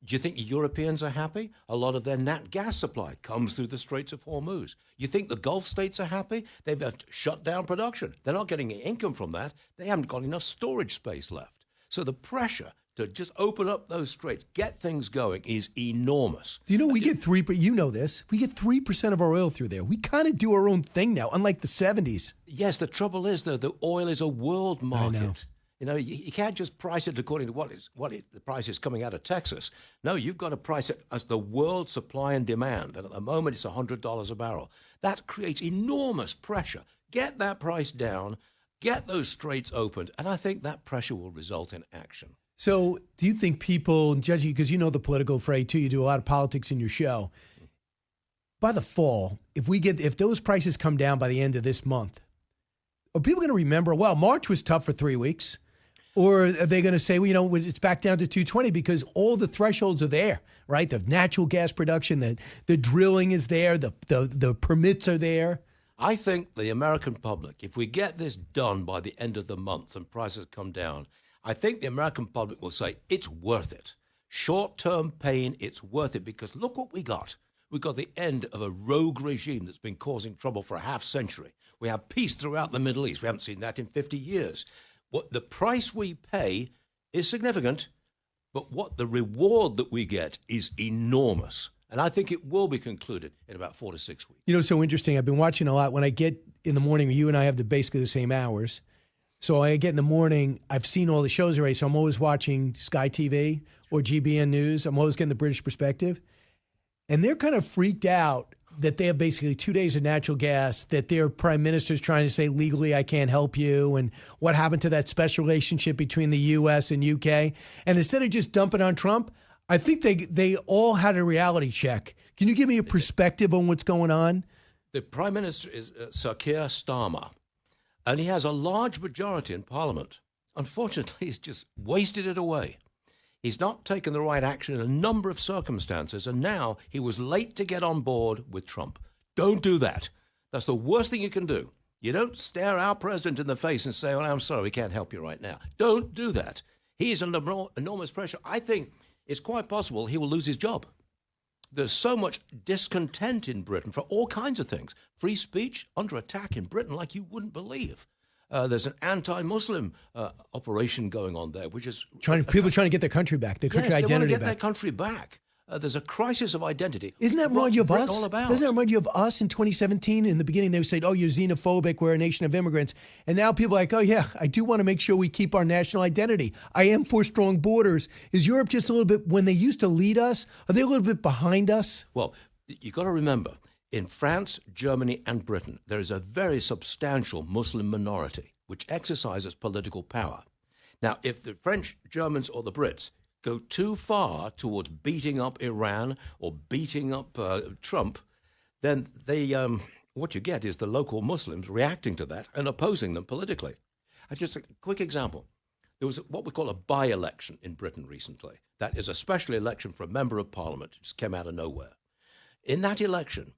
Do you think the Europeans are happy? A lot of their nat gas supply comes through the Straits of Hormuz. You think the Gulf states are happy? They've shut down production. They're not getting any income from that. They haven't got enough storage space left. So the pressure to just open up those straits, get things going, is enormous. Do you know we get 3%? But you know this. We get 3% of our oil through there. We kind of do our own thing now, unlike the 70s. Yes, the trouble is, though, the oil is a world market. I know. You know, you can't just price it according to the price is coming out of Texas. No, you've got to price it as the world supply and demand. And at the moment, it's $100 a barrel. That creates enormous pressure. Get that price down, get those straits opened, and I think that pressure will result in action. So do you think people, judging, because you know the political fray too, you do a lot of politics in your show, by the fall, if those prices come down by the end of this month, are people going to remember, well, March was tough for 3 weeks? Or are they going to say, well, you know, it's back down to 220 because all the thresholds are there, right? The natural gas production, the drilling is there, the permits are there. I think the American public, if we get this done by the end of the month and prices come down, I think the American public will say it's worth it. Short-term pain, it's worth it because look what we got. We got the end of a rogue regime that's been causing trouble for a half century. We have peace throughout the Middle East. We haven't seen that in 50 years. What the price we pay is significant, but what the reward that we get is enormous. And I think it will be concluded in about 4 to 6 weeks. You know, so interesting. I've been watching a lot. When I get in the morning, you and I have basically the same hours. So I get in the morning, I've seen all the shows already, so I'm always watching Sky TV or GBN News. I'm always getting the British perspective. And they're kind of freaked out that they have basically 2 days of natural gas, that their prime minister's trying to say legally I can't help you, and what happened to that special relationship between the U.S. and U.K. And instead of just dumping on Trump, I think they all had a reality check. Can you give me a perspective on what's going on? The prime minister is Sir Keir Starmer, and he has a large majority in Parliament. Unfortunately, he's just wasted it away. He's not taken the right action in a number of circumstances, and now he was late to get on board with Trump. Don't do that. That's the worst thing you can do. You don't stare our president in the face and say, well, I'm sorry, we can't help you right now. Don't do that. He is under enormous pressure. I think it's quite possible he will lose his job. There's so much discontent in Britain for all kinds of things. Free speech under attack in Britain like you wouldn't believe. There's an anti-Muslim operation going on there, which is people trying to get their country back, their country identity they want to get back. Their country back. There's a crisis of identity. Isn't that remind you of us? All about? Doesn't that remind you of us in 2017? In the beginning, they said, "Oh, you're xenophobic. We're a nation of immigrants," and now people are like, "Oh, yeah, I do want to make sure we keep our national identity. I am for strong borders." Is Europe just a little bit when they used to lead us? Are they a little bit behind us? Well, you've got to remember, in France, Germany, and Britain, there is a very substantial Muslim minority which exercises political power. Now, if the French, Germans, or the Brits go too far towards beating up Iran or beating up Trump, then they, what you get is the local Muslims reacting to that and opposing them politically. Just a quick example. There was what we call a by-election in Britain recently. That is a special election for a member of parliament. It just came out of nowhere. In that election,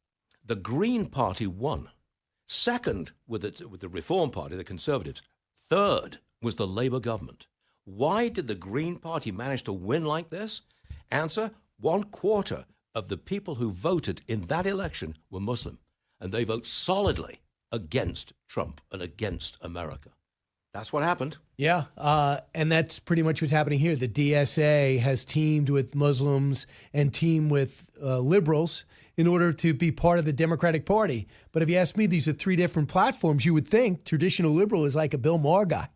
the Green Party won. Second with the Reform Party, the Conservatives. Third was the Labour government. Why did the Green Party manage to win like this? Answer, 1/4 of the people who voted in that election were Muslim. And they vote solidly against Trump and against America. That's what happened. Yeah, and that's pretty much what's happening here. The DSA has teamed with Muslims and teamed with liberals in order to be part of the Democratic Party. But if you ask me, these are three different platforms. You would think traditional liberal is like a Bill Maher guy,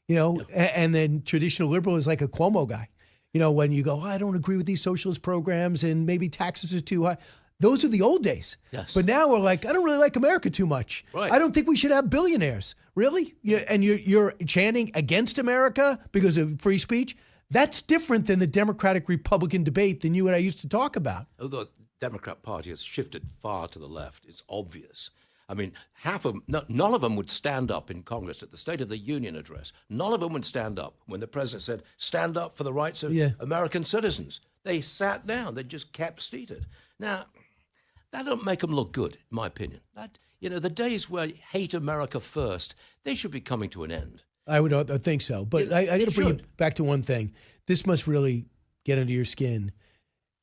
and then traditional liberal is like a Cuomo guy. When you go, I don't agree with these socialist programs and maybe taxes are too high. Those are the old days. Yes. But now we're like, I don't really like America too much. Right. I don't think we should have billionaires. Really? And you're chanting against America because of free speech? That's different than the Democratic-Republican debate than you and I used to talk about. Although the Democrat Party has shifted far to the left, it's obvious. I mean, none of them would stand up in Congress at the State of the Union address. None of them would stand up when the president said, stand up for the rights of American citizens. They sat down. They just kept seated. Now, that don't make them look good, in my opinion. The days where hate America first, they should be coming to an end. I think so. But I got to bring you back to one thing. This must really get under your skin.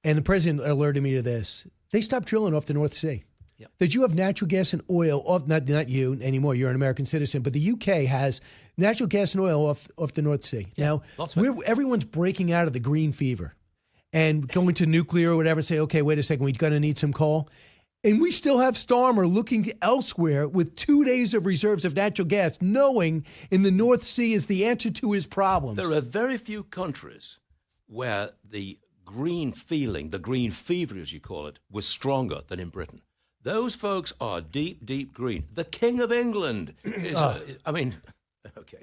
And the president alerted me to this. They stopped drilling off the North Sea. Yep. That you have natural gas and oil off, not you anymore, you're an American citizen, but the UK has natural gas and oil off the North Sea. Yeah, now, everyone's breaking out of the green fever and going to nuclear or whatever and say, okay, wait a second, we're going to need some coal. And we still have Starmer looking elsewhere with 2 days of reserves of natural gas, knowing in the North Sea is the answer to his problems. There are very few countries where the green feeling, the green fever, as you call it, was stronger than in Britain. Those folks are deep, deep green. The King of England is, okay,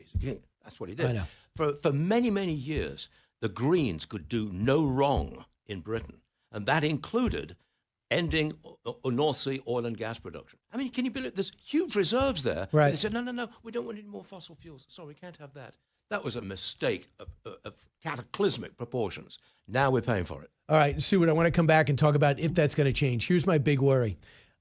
he's a king. That's what he did. I know. For many, many years, the Greens could do no wrong in Britain, and that included ending North Sea oil and gas production. I mean, can you believe it? There's huge reserves there. Right. They said, no, we don't want any more fossil fuels. Sorry, we can't have that. That was a mistake of cataclysmic proportions. Now we're paying for it. All right, Stuart, I want to come back and talk about if that's going to change. Here's my big worry.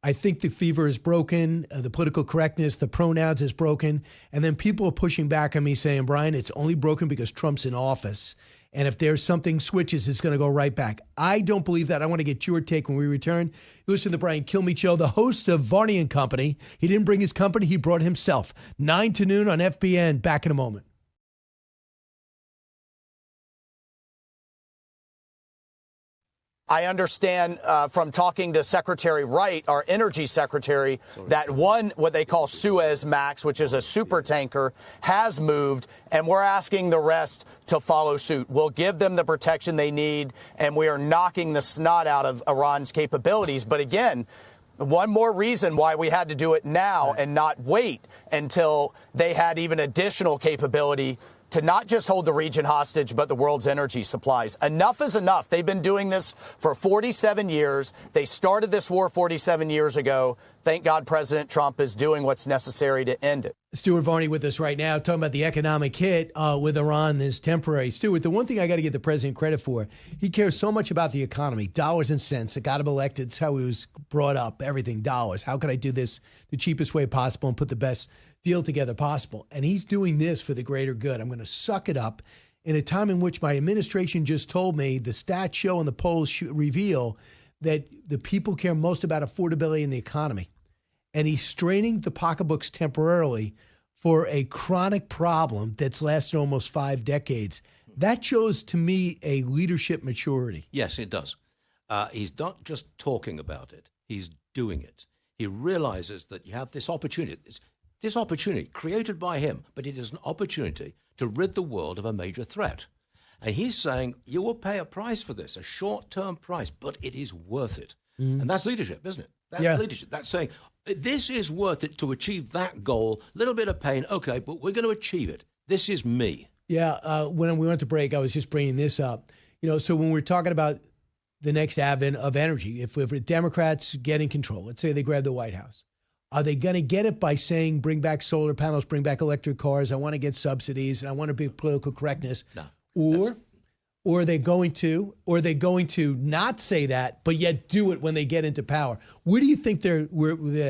I think the fever is broken, the political correctness, the pronouns is broken, and then people are pushing back on me saying, Brian, it's only broken because Trump's in office. And if there's something switches, it's going to go right back. I don't believe that. I want to get your take when we return. You listen to the Brian Kilmeade Show, the host of Varney and Company. He didn't bring his company. He brought himself. 9 to noon on FBN. Back in a moment. I understand from talking to Secretary Wright, our energy secretary, that what they call Suez Max, which is a super tanker, has moved, and we're asking the rest to follow suit. We'll give them the protection they need, and we are knocking the snot out of Iran's capabilities. But again, one more reason why we had to do it now and not wait until they had even additional capability to not just hold the region hostage, but the world's energy supplies. Enough is enough. They've been doing this for 47 years. They started this war 47 years ago. Thank God President Trump is doing what's necessary to end it. Stuart Varney with us right now, talking about the economic hit with Iran is temporary. Stuart, the one thing I got to give the president credit for, he cares so much about the economy, dollars and cents. It got him elected. It's how he was brought up, everything, dollars. How can I do this the cheapest way possible and put the best deal together possible? And he's doing this for the greater good. I'm going to suck it up in a time in which my administration just told me the stats show and the polls reveal that the people care most about affordability in the economy. And he's straining the pocketbooks temporarily for a chronic problem that's lasted almost 5 decades. That shows to me a leadership maturity. Yes, it does. He's not just talking about it. He's doing it. He realizes that you have this opportunity. This opportunity created by him, but it is an opportunity to rid the world of a major threat. And he's saying, you will pay a price for this, a short-term price, but it is worth it. And that's leadership, isn't it? That's leadership. That's saying, this is worth it to achieve that goal. A little bit of pain, okay, but we're going to achieve it. This is me. Yeah, when we went to break, I was just bringing this up. So when we're talking about the next advent of energy, if Democrats get in control, let's say they grab the White House, are they going to get it by saying, bring back solar panels, bring back electric cars, I want to get subsidies, and I want to be political correctness? No. Or are they going to not say that, but yet do it when they get into power? Where do you think they're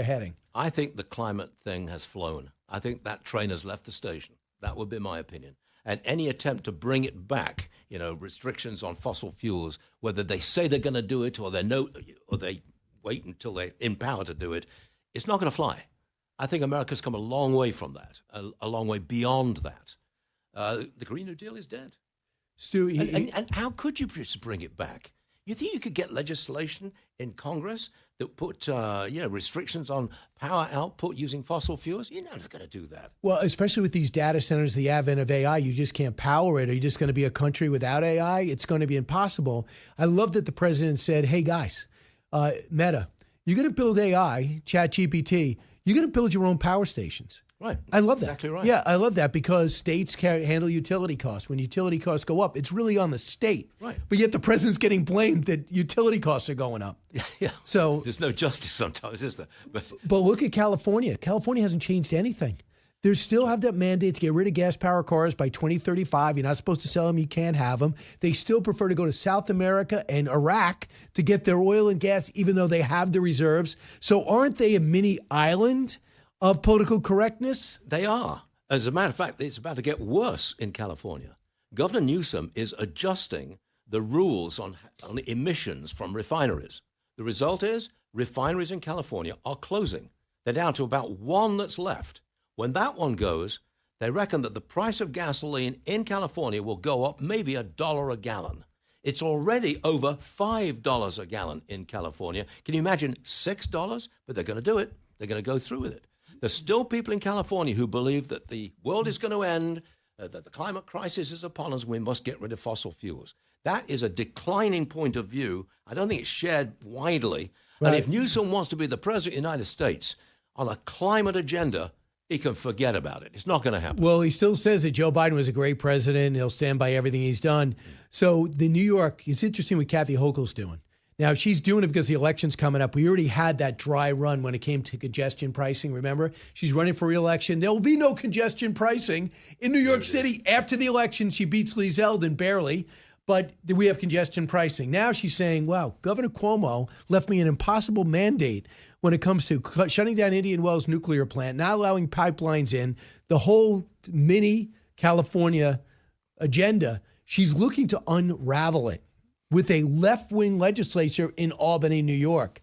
heading? I think the climate thing has flown. I think that train has left the station. That would be my opinion. And any attempt to bring it back, restrictions on fossil fuels, whether they say they're going to do it or they wait until they're in power to do it, it's not going to fly. I think America's come a long way from that, a long way beyond that. The Green New Deal is dead. Stu, and how could you just bring it back? You think you could get legislation in Congress that put restrictions on power output using fossil fuels? You're never going to do that. Well, especially with these data centers, the advent of AI, you just can't power it. Are you just going to be a country without AI? It's going to be impossible. I love that the president said, hey, guys, Meta, you're going to build AI, ChatGPT, you're going to build your own power stations. Right. I love that. Exactly right. Yeah, I love that because states can handle utility costs. When utility costs go up, it's really on the state. Right. But yet the president's getting blamed that utility costs are going up. Yeah. So there's no justice sometimes, is there? But look at California. California hasn't changed anything. They still have that mandate to get rid of gas-powered cars by 2035. You're not supposed to sell them. You can't have them. They still prefer to go to South America and Iraq to get their oil and gas, even though they have the reserves. So aren't they a mini island of political correctness? They are. As a matter of fact, it's about to get worse in California. Governor Newsom is adjusting the rules on emissions from refineries. The result is refineries in California are closing. They're down to about one that's left. When that one goes, they reckon that the price of gasoline in California will go up maybe $1 a gallon. It's already over $5 a gallon in California. Can you imagine $6? But they're going to do it. They're going to go through with it. There's still people in California who believe that the world is going to end, that the climate crisis is upon us, and we must get rid of fossil fuels. That is a declining point of view. I don't think it's shared widely. Right. And if Newsom wants to be the president of the United States on a climate agenda, he can forget about it. It's not going to happen. Well, he still says that Joe Biden was a great president. He'll stand by everything he's done. So the New York, it's interesting what Kathie Hochul's doing. Now, she's doing it because the election's coming up. We already had that dry run when it came to congestion pricing, remember? She's running for re-election. There will be no congestion pricing in New York City after the election. She beats Lee Zeldin barely, but we have congestion pricing. Now she's saying, wow, Governor Cuomo left me an impossible mandate when it comes to shutting down Indian Wells nuclear plant, not allowing pipelines in, the whole mini California agenda. She's looking to unravel it with a left-wing legislature in Albany, New York.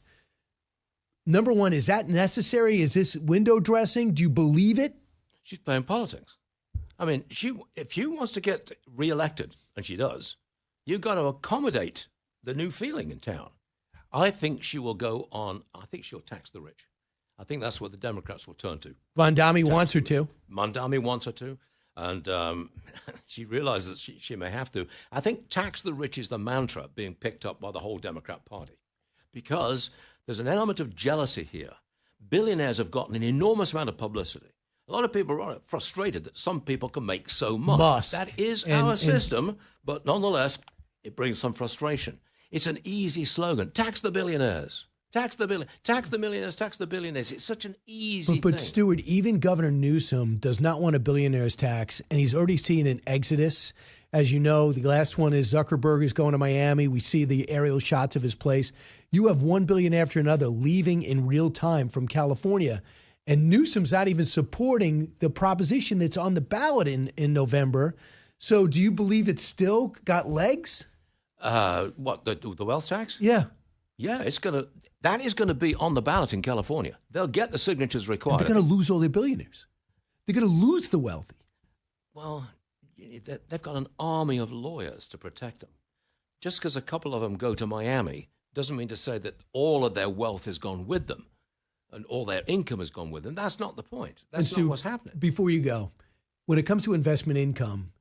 Number one, is that necessary? Is this window dressing? Do you believe it? She's playing politics. I mean, if she wants to get reelected, and she does, you've got to accommodate the new feeling in town. I think she will I think she'll tax the rich. I think that's what the Democrats will turn to. Mondami wants her to. Mondami wants her to. And she realizes that she may have to. I think tax the rich is the mantra being picked up by the whole Democrat Party because there's an element of jealousy here. Billionaires have gotten an enormous amount of publicity. A lot of people are frustrated that some people can make so much. That is our system, but nonetheless, it brings some frustration. It's an easy slogan. Tax the billionaires. Tax the millionaires, tax the billionaires. It's such an easy thing. But Stuart, even Governor Newsom does not want a billionaire's tax, and he's already seen an exodus. As you know, the last one is Zuckerberg is going to Miami. We see the aerial shots of his place. You have one billionaire after another leaving in real time from California, and Newsom's not even supporting the proposition that's on the ballot in November. So do you believe it's still got legs? What, the wealth tax? Yeah. Yeah, that is going to be on the ballot in California. They'll get the signatures required. And they're going to lose all their billionaires. They're going to lose the wealthy. Well, they've got an army of lawyers to protect them. Just because a couple of them go to Miami doesn't mean to say that all of their wealth has gone with them and all their income has gone with them. That's not the point. That's not what's happening. Before you go, when it comes to investment income,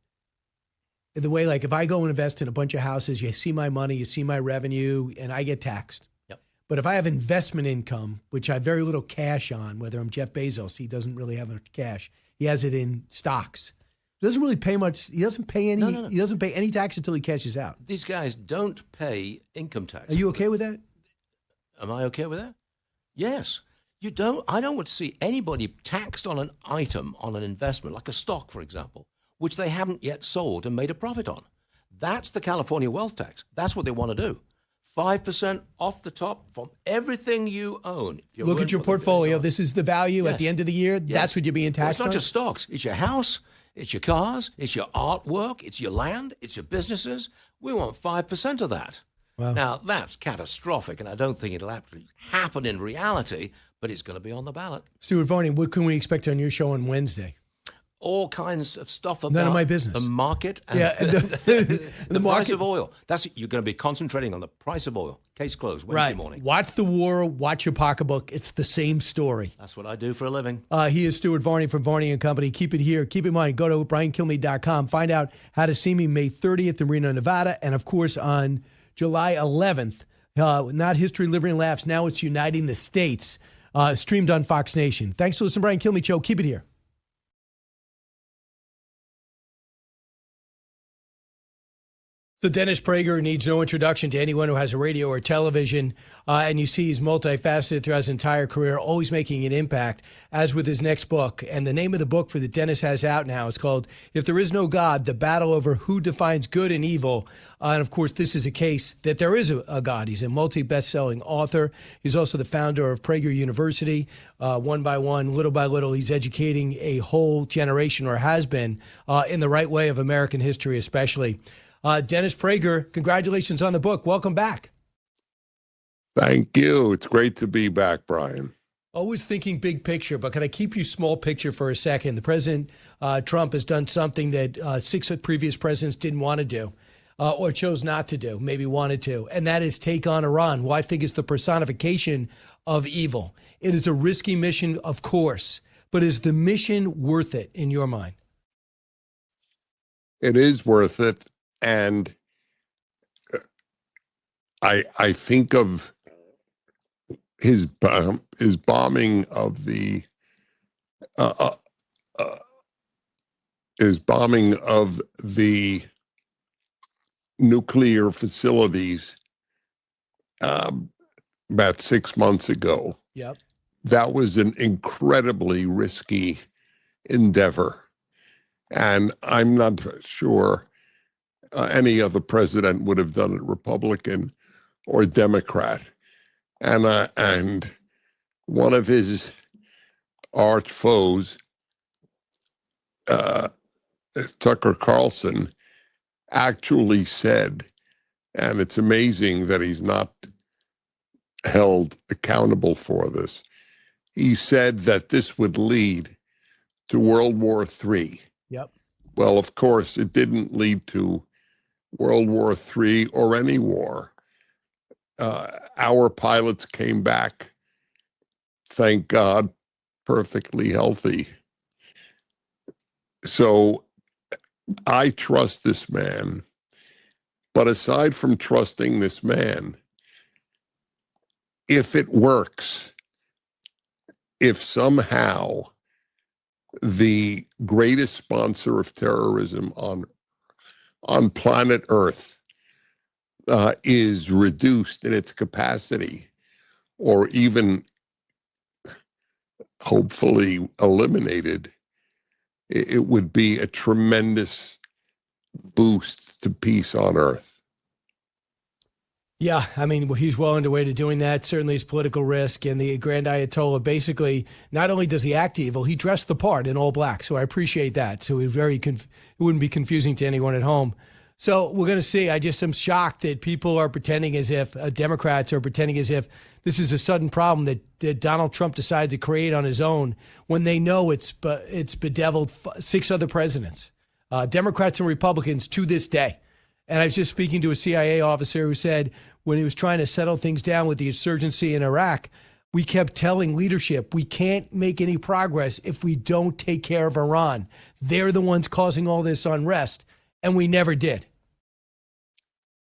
the way, like, if I go and invest in a bunch of houses, you see my money, you see my revenue, and I get taxed. Yep. But if I have investment income, which I have very little cash on, whether I'm Jeff Bezos, he doesn't really have much cash. He has it in stocks. He doesn't really pay much. He doesn't pay any. No. He doesn't pay any tax until he cashes out. These guys don't pay income tax. Are you okay with that? Am I okay with that? Yes. You don't. I don't want to see anybody taxed on an item, on an investment, like a stock, for example, which they haven't yet sold and made a profit on. That's the California wealth tax. That's what they want to do. 5% off the top from everything you own. Look at your portfolio. This is the value at the end of the year. Yes. That's what you're being taxed It's not on? just stocks. It's your house. It's your cars. It's your artwork. It's your land. It's your businesses. We want 5% of that. Wow. Now, that's catastrophic, and I don't think it'll actually happen in reality, but it's going to be on the ballot. Stuart Varney, what can we expect on your show on Wednesday? All kinds of stuff about None of my business. the market and the price of oil. You're going to be concentrating on the price of oil. Case closed Wednesday morning. Watch the war, watch your pocketbook. It's the same story. That's what I do for a living. He is Stuart Varney from Varney & Company. Keep it here. Keep in mind, go to BrianKilmeade.com. Find out how to see me May 30th in Reno, Nevada. And, of course, on July 11th, not History, Liberty, and Laughs. Now it's Uniting the States, streamed on Fox Nation. Thanks for listening to Brian Kilmeade Show. Keep it here. So Dennis Prager needs no introduction to anyone who has a radio or television, and you see he's multifaceted throughout his entire career, always making an impact, as with his next book. And the name of the book that Dennis has out now is called If There Is No God, The Battle Over Who Defines Good and Evil. And, of course, this is a case that there is a God. He's a multi-best-selling author. He's also the founder of Prager University. One by one, little by little, he's educating a whole generation, or has been, in the right way of American history especially. Dennis Prager, congratulations on the book. Welcome back. Thank you. It's great to be back, Brian. Always thinking big picture, but can I keep you small picture for a second? The President Trump has done something that 6 previous presidents didn't want to do, or chose not to do, maybe wanted to, and that is take on Iran, who I think is the personification of evil. It is a risky mission, of course, but is the mission worth it in your mind? It is worth it. And I think of his bombing of the nuclear facilities about 6 months ago. Yep. That was an incredibly risky endeavor, and I'm not sure any other president would have done it, Republican or Democrat. And one of his arch foes, Tucker Carlson, actually said, and it's amazing that he's not held accountable for this, he said that this would lead to World War III. Yep. Well, of course, it didn't lead to World War III or any war. Our pilots came back, thank God, perfectly healthy. So I trust this man. But aside from trusting this man, if it works, if somehow the greatest sponsor of terrorism on planet Earth is reduced in its capacity, or even hopefully eliminated, it would be a tremendous boost to peace on Earth. Yeah, I mean, he's well underway to doing that. Certainly his political risk, and the Grand Ayatollah, basically, not only does he act evil, he dressed the part in all black. So I appreciate that. So it wouldn't be confusing to anyone at home. So we're going to see. I just am shocked that people are pretending as if, Democrats are pretending as if this is a sudden problem that Donald Trump decided to create on his own, when they know it's bedeviled 6 other presidents, Democrats and Republicans, to this day. And I was just speaking to a CIA officer who said when he was trying to settle things down with the insurgency in Iraq, we kept telling leadership, we can't make any progress if we don't take care of Iran. They're the ones causing all this unrest. And we never did.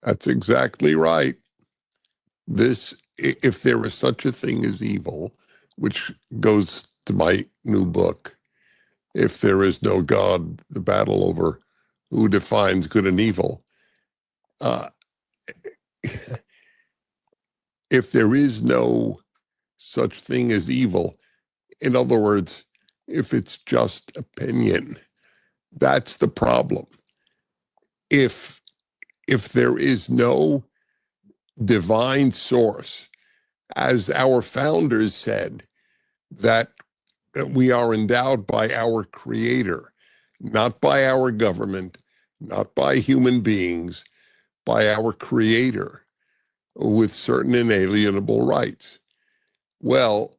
That's exactly right. This if there is such a thing as evil, which goes to my new book, If There Is No God, the battle over who defines good and evil. If there is no such thing as evil, in other words, if it's just opinion, that's the problem. If there is no divine source, as our founders said, that we are endowed by our Creator, not by our government, not by human beings, by our Creator, with certain inalienable rights. Well,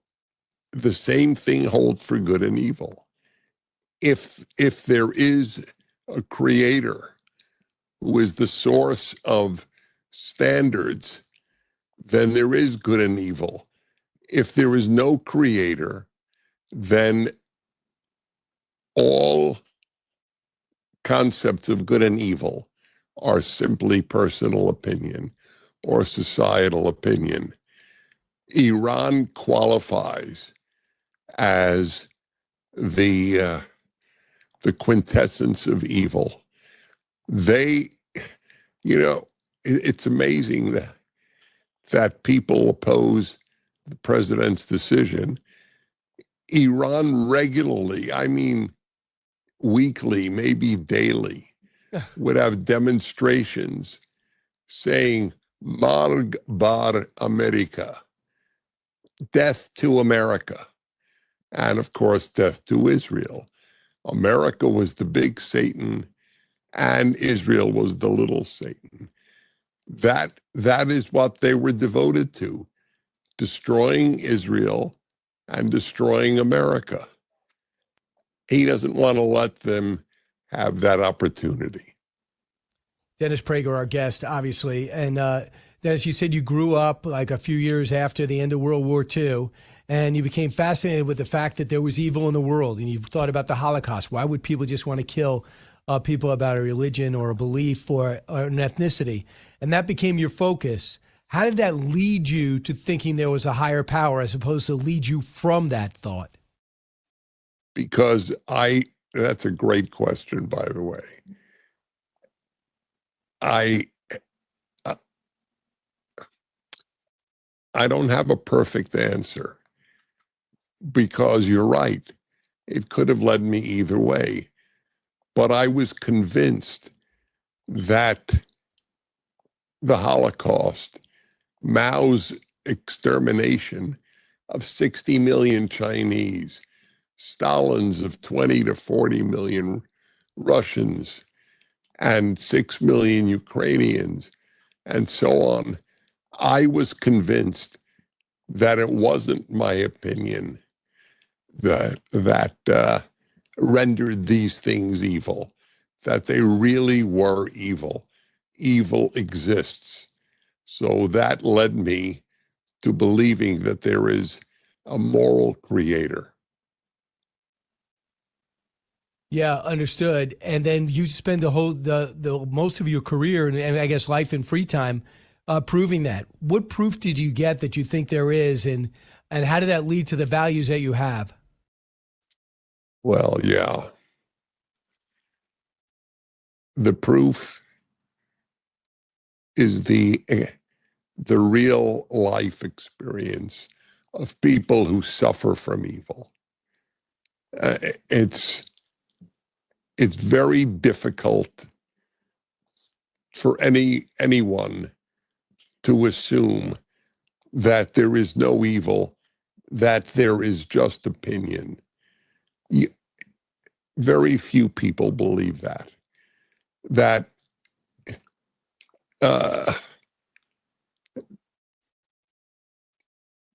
the same thing holds for good and evil. If there is a Creator who is the source of standards, then there is good and evil. If there is no Creator, then all concepts of good and evil are simply personal opinion or societal opinion. Iran qualifies as the quintessence of evil. They, it's amazing that people oppose the president's decision. Iran regularly, I mean, weekly, maybe daily, would have demonstrations saying, Marg bar America, death to America. And of course, death to Israel. America was the big Satan and Israel was the little Satan. That is what they were devoted to, destroying Israel and destroying America. He doesn't want to let them have that opportunity. Dennis Prager, our guest, obviously. And Dennis, you said you grew up like a few years after the end of World War II, and you became fascinated with the fact that there was evil in the world, and you thought about the Holocaust. Why would people just want to kill people about a religion or a belief or an ethnicity? And that became your focus. How did that lead you to thinking there was a higher power as opposed to lead you from that thought? Because that's a great question, by the way. I don't have a perfect answer, because you're right. It could have led me either way. But I was convinced that the Holocaust, Mao's extermination of 60 million Chinese, Stalin's of 20 to 40 million Russians, and 6 million Ukrainians, and so on. I was convinced that it wasn't my opinion that rendered these things evil, that they really were evil. Evil exists. So that led me to believing that there is a moral creator. Yeah, understood. And then you spend the most of your career and I guess life and free time proving that. What proof did you get that you think there is, and how did that lead to the values that you have? Well, yeah. The proof is the real life experience of people who suffer from evil. It's very difficult for anyone to assume that there is no evil, that there is just opinion. Very few people believe that.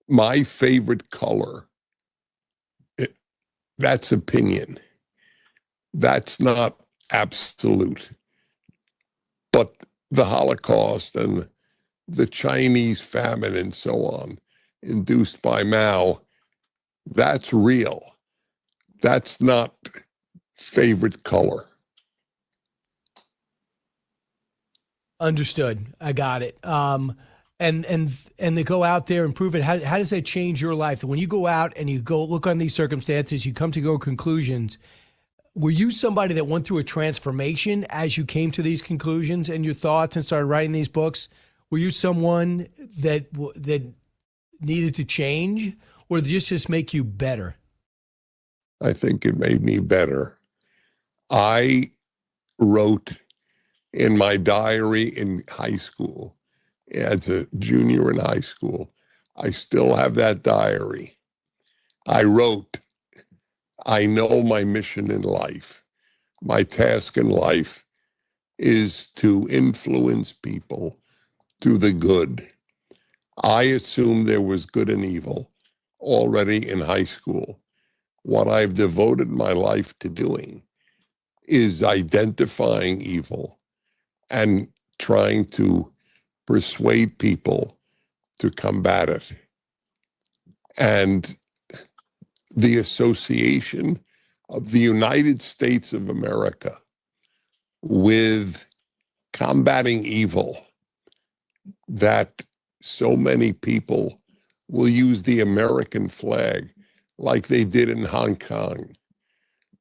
My favorite color, that's opinion. That's not absolute. But the Holocaust and the Chinese famine and so on, induced by Mao, that's real. That's not favorite color. Understood. I got it. and they go out there and prove it. How does that change your life? When you go out and you go look on these circumstances, you come to your conclusions. Were you somebody that went through a transformation as you came to these conclusions and your thoughts and started writing these books? Were you someone that needed to change, or did it just make you better? I think it made me better. I wrote in my diary in high school, as a junior in high school. I still have that diary. I wrote, I know my mission in life. My task in life is to influence people to the good. I assumed there was good and evil already in high school. What I've devoted my life to doing is identifying evil and trying to persuade people to combat it. And the association of the United States of America with combating evil, that so many people will use the American flag like they did in Hong Kong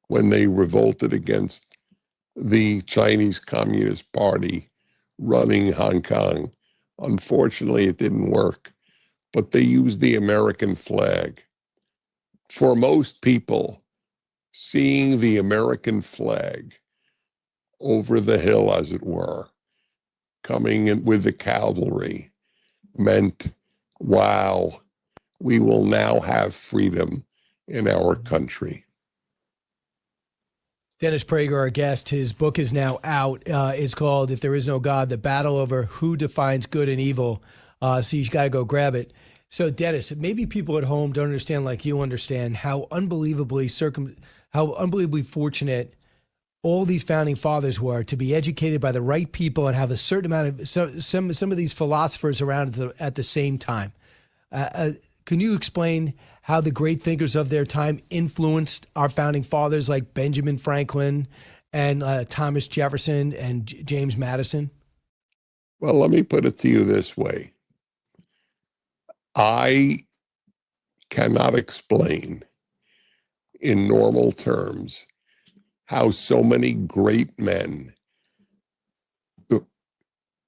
when they revolted against the Chinese Communist Party running Hong Kong. Unfortunately, it didn't work, but they used the American flag. For most people, seeing the American flag over the hill, as it were, coming in with the cavalry, meant, wow, we will now have freedom in our country. Dennis Prager, our guest, his book is now out. It's called If There Is No God, The Battle Over Who Defines Good and Evil. So you've got to go grab it. So Dennis, maybe people at home don't understand like you understand how unbelievably fortunate all these founding fathers were to be educated by the right people and have a certain amount of some of these philosophers around at the same time. Can you explain how the great thinkers of their time influenced our founding fathers like Benjamin Franklin and Thomas Jefferson and James Madison? Well, let me put it to you this way. I cannot explain in normal terms how so many great men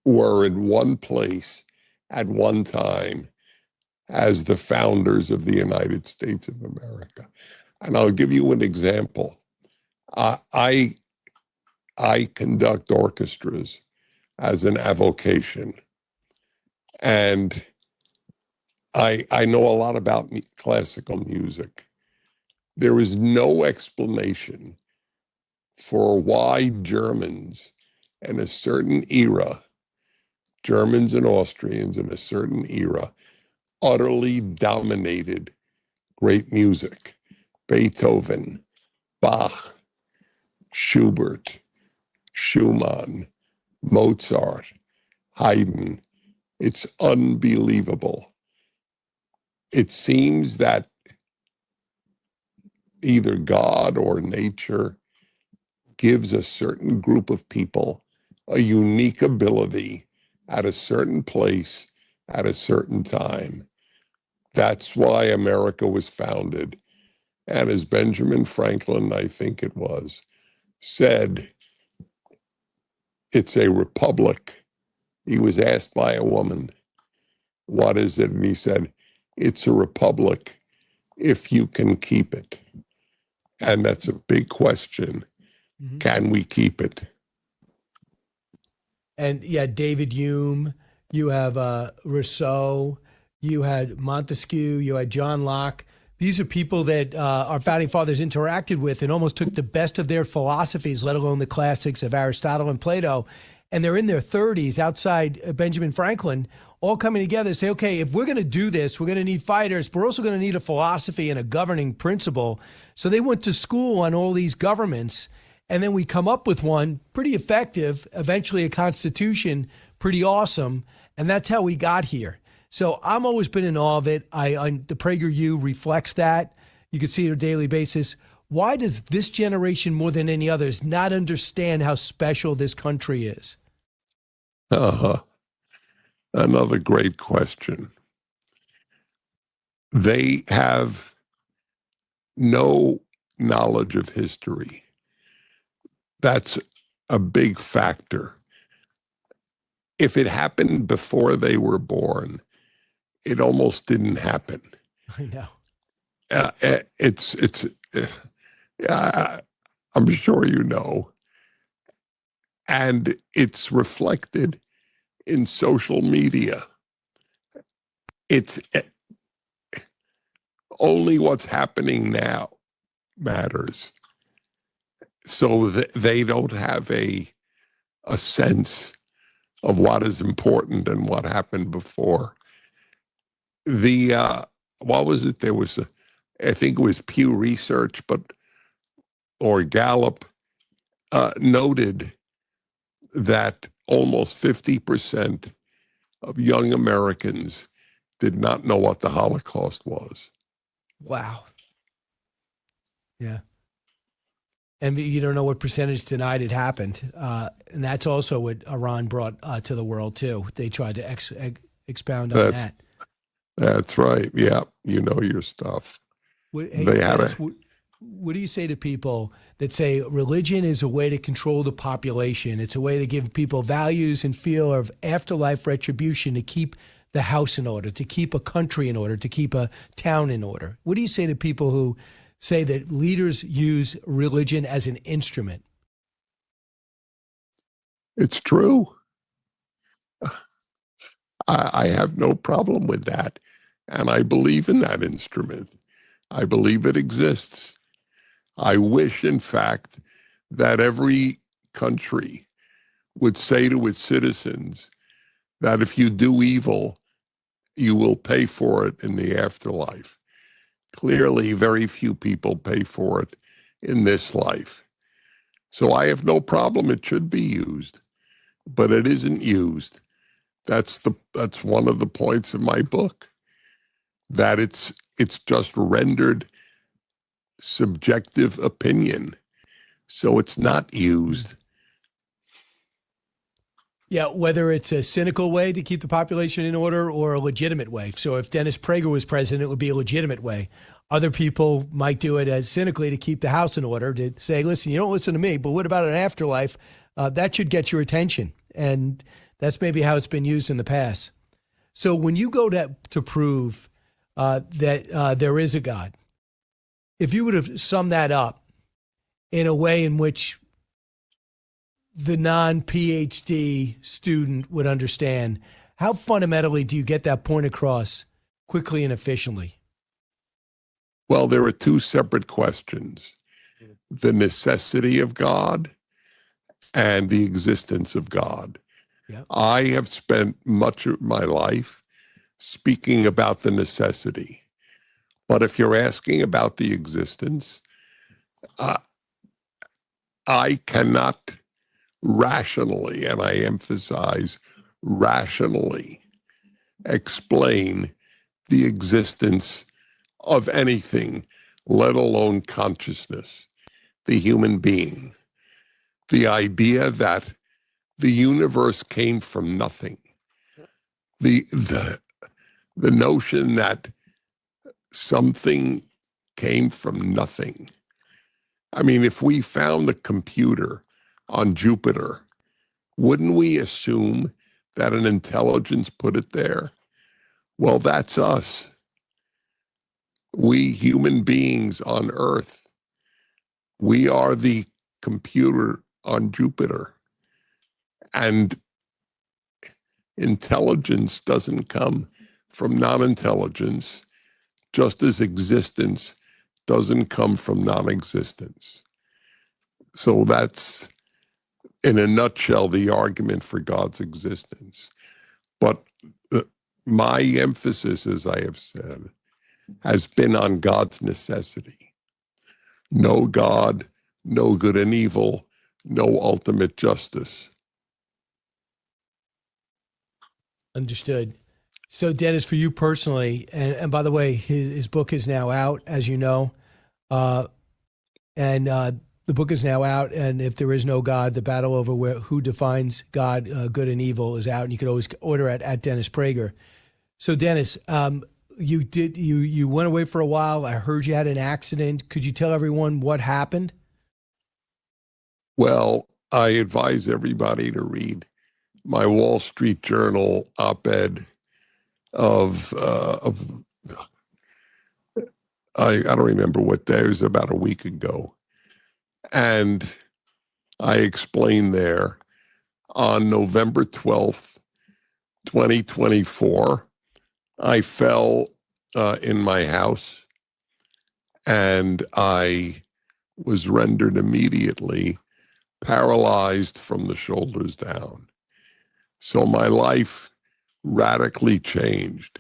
were in one place at one time as the founders of the United States of America. And I'll give you an example. I conduct orchestras as an avocation, and I know a lot about classical music. There is no explanation for why Germans in a certain era, Germans and Austrians in a certain era, utterly dominated great music. Beethoven, Bach, Schubert, Schumann, Mozart, Haydn. It's unbelievable. It seems that either God or nature gives a certain group of people a unique ability at a certain place at a certain time. That's why America was founded. And as Benjamin Franklin, I think it was, said, it's a republic. He was asked by a woman, what is it? And he said, it's a republic if you can keep it. And that's a big question. Mm-hmm. Can we keep it? And yeah, David Hume, you have Rousseau, you had Montesquieu, you had John Locke. These are people that our founding fathers interacted with and almost took the best of their philosophies, let alone the classics of Aristotle and Plato. And they're in their 30s outside Benjamin Franklin, all coming together to say, okay, if we're going to do this, we're going to need fighters, but we're also going to need a philosophy and a governing principle. So they went to school on all these governments, and then we come up with one pretty effective, eventually a constitution, pretty awesome. And that's how we got here. So I'm always been in awe of it. The PragerU reflects that. You can see it on a daily basis. Why does this generation, more than any others, not understand how special this country is? Another great question. They have no knowledge of history. That's a big factor. If it happened before they were born, it almost didn't happen. I know. I'm sure you know. And it's reflected in social media. It's only what's happening now matters. So they don't have a sense of what is important and what happened before. What was it? There was I think it was Pew Research, or Gallup, noted that almost 50% of young Americans did not know what the Holocaust was. Wow. Yeah. And you don't know what percentage denied it happened. And that's also what Iran brought to the world, too. They tried to expound on that. That's right. Yeah. You know your stuff. What do you say to people that say religion is a way to control the population? It's a way to give people values and feel of afterlife retribution, to keep the house in order, to keep a country in order, to keep a town in order. What do you say to people who say that leaders use religion as an instrument? It's true. I have no problem with that. And I believe in that instrument. I believe it exists. I wish, in fact, that every country would say to its citizens that if you do evil, you will pay for it in the afterlife. Clearly, very few people pay for it in this life. So I have no problem. It should be used, but it isn't used. That's one of the points of my book, that it's just rendered subjective opinion. So it's not used. Yeah, whether it's a cynical way to keep the population in order or a legitimate way. So if Dennis Prager was president, it would be a legitimate way. Other people might do it as cynically to keep the house in order, to say, listen, you don't listen to me, but what about an afterlife? That should get your attention. And that's maybe how it's been used in the past. So when you go to prove that there is a God, if you would have summed that up in a way in which the non-PhD student would understand, how fundamentally do you get that point across quickly and efficiently? Well, there are two separate questions: the necessity of God and the existence of God. Yep. I have spent much of my life speaking about the necessity. But if you're asking about the existence, I cannot rationally, and I emphasize rationally, explain the existence of anything, let alone consciousness, the human being. The idea that the universe came from nothing, the notion that something came from nothing. I mean, if we found a computer on Jupiter, wouldn't we assume that an intelligence put it there? Well, that's us. We human beings on Earth, we are the computer on Jupiter. And intelligence doesn't come from non-intelligence, just as existence doesn't come from non-existence. So that's, in a nutshell, the argument for God's existence. But my emphasis, as I have said, has been on God's necessity. No God, no good and evil, no ultimate justice. Understood. So, Dennis, for you personally, and by the way, his book is now out, as you know, and The book is now out, and If There Is No God, the battle over who defines God, good and evil, is out, and you can always order it at Dennis Prager. So, Dennis, you went away for a while. I heard you had an accident. Could you tell everyone what happened? Well, I advise everybody to read my Wall Street Journal op-ed of I don't remember what day, it was about a week ago. And I explained there on November 12th, 2024, I fell in my house and I was rendered immediately paralyzed from the shoulders down. So my life radically changed.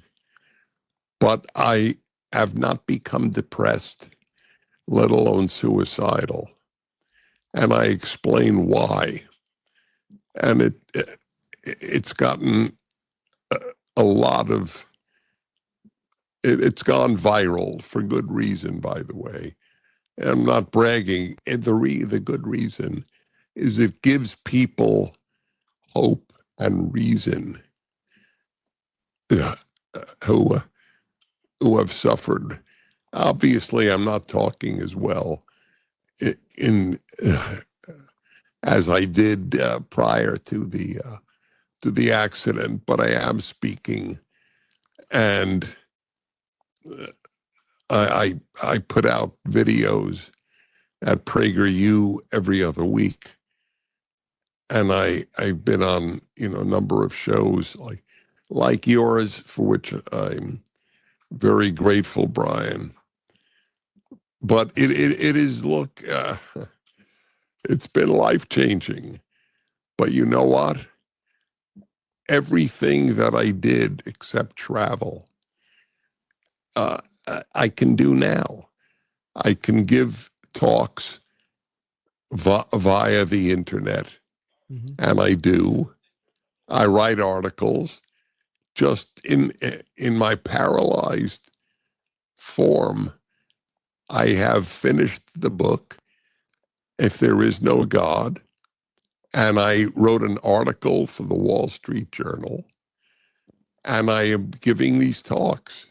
But I have not become depressed, let alone suicidal. And I explain why. And it's gotten a lot of, it's gone viral for good reason, by the way. And I'm not bragging. The good reason is it gives people hope and reason who have suffered. Obviously, I'm not talking as well as I did prior to the accident, but I am speaking, and I put out videos at PragerU every other week, and I've been on a number of shows like yours, for which I'm very grateful, Brian. But it is, look, it's been life-changing. But you know what? Everything that I did except travel, I can do now. I can give talks via the internet, and I do. I write articles. Just in my paralyzed form, I have finished the book, If There Is No God, and I wrote an article for the Wall Street Journal, and I am giving these talks.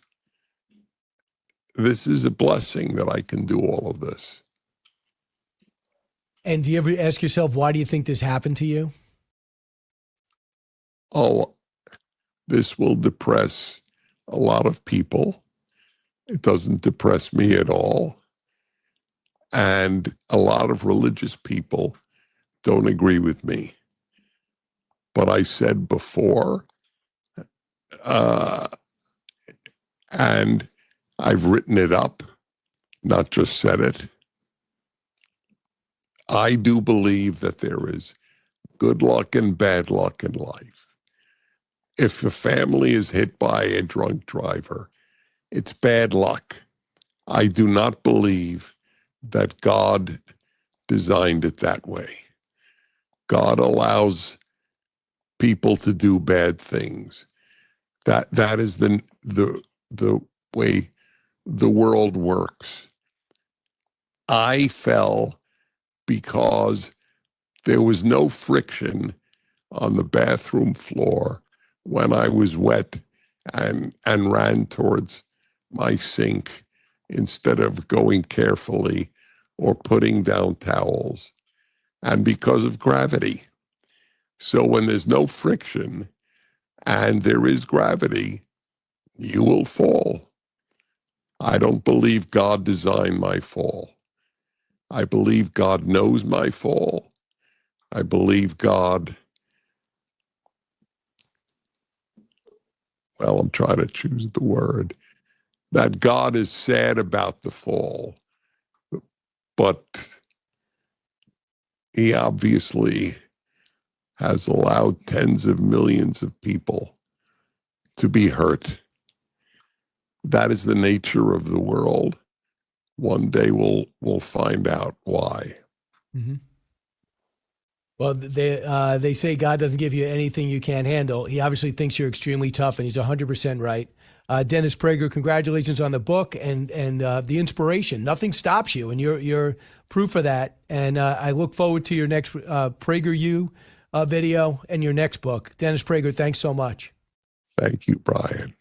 This is a blessing that I can do all of this. And do you ever ask yourself, why do you think this happened to you? Oh, this will depress a lot of people. It doesn't depress me at all. And a lot of religious people don't agree with me. But I said before, and I've written it up, not just said it. I do believe that there is good luck and bad luck in life. If a family is hit by a drunk driver, it's bad luck. I do not believe that God designed it that way. God allows people to do bad things. That is the way the world works. I fell because there was no friction on the bathroom floor when I was wet and ran towards my sink instead of going carefully or putting down towels, and because of gravity. So when there's no friction and there is gravity, you will fall. I don't believe God designed my fall. I believe God knows my fall. I believe God, well, I'm trying to choose the word, that God is sad about the fall, but he obviously has allowed tens of millions of people to be hurt. That is the nature of the world. One day we'll find out why. Mm-hmm. Well, they say God doesn't give you anything you can't handle. He obviously thinks you're extremely tough, and he's 100% right. Dennis Prager, congratulations on the book and the inspiration. Nothing stops you, and you're proof of that. And I look forward to your next PragerU video and your next book. Dennis Prager, thanks so much. Thank you, Brian.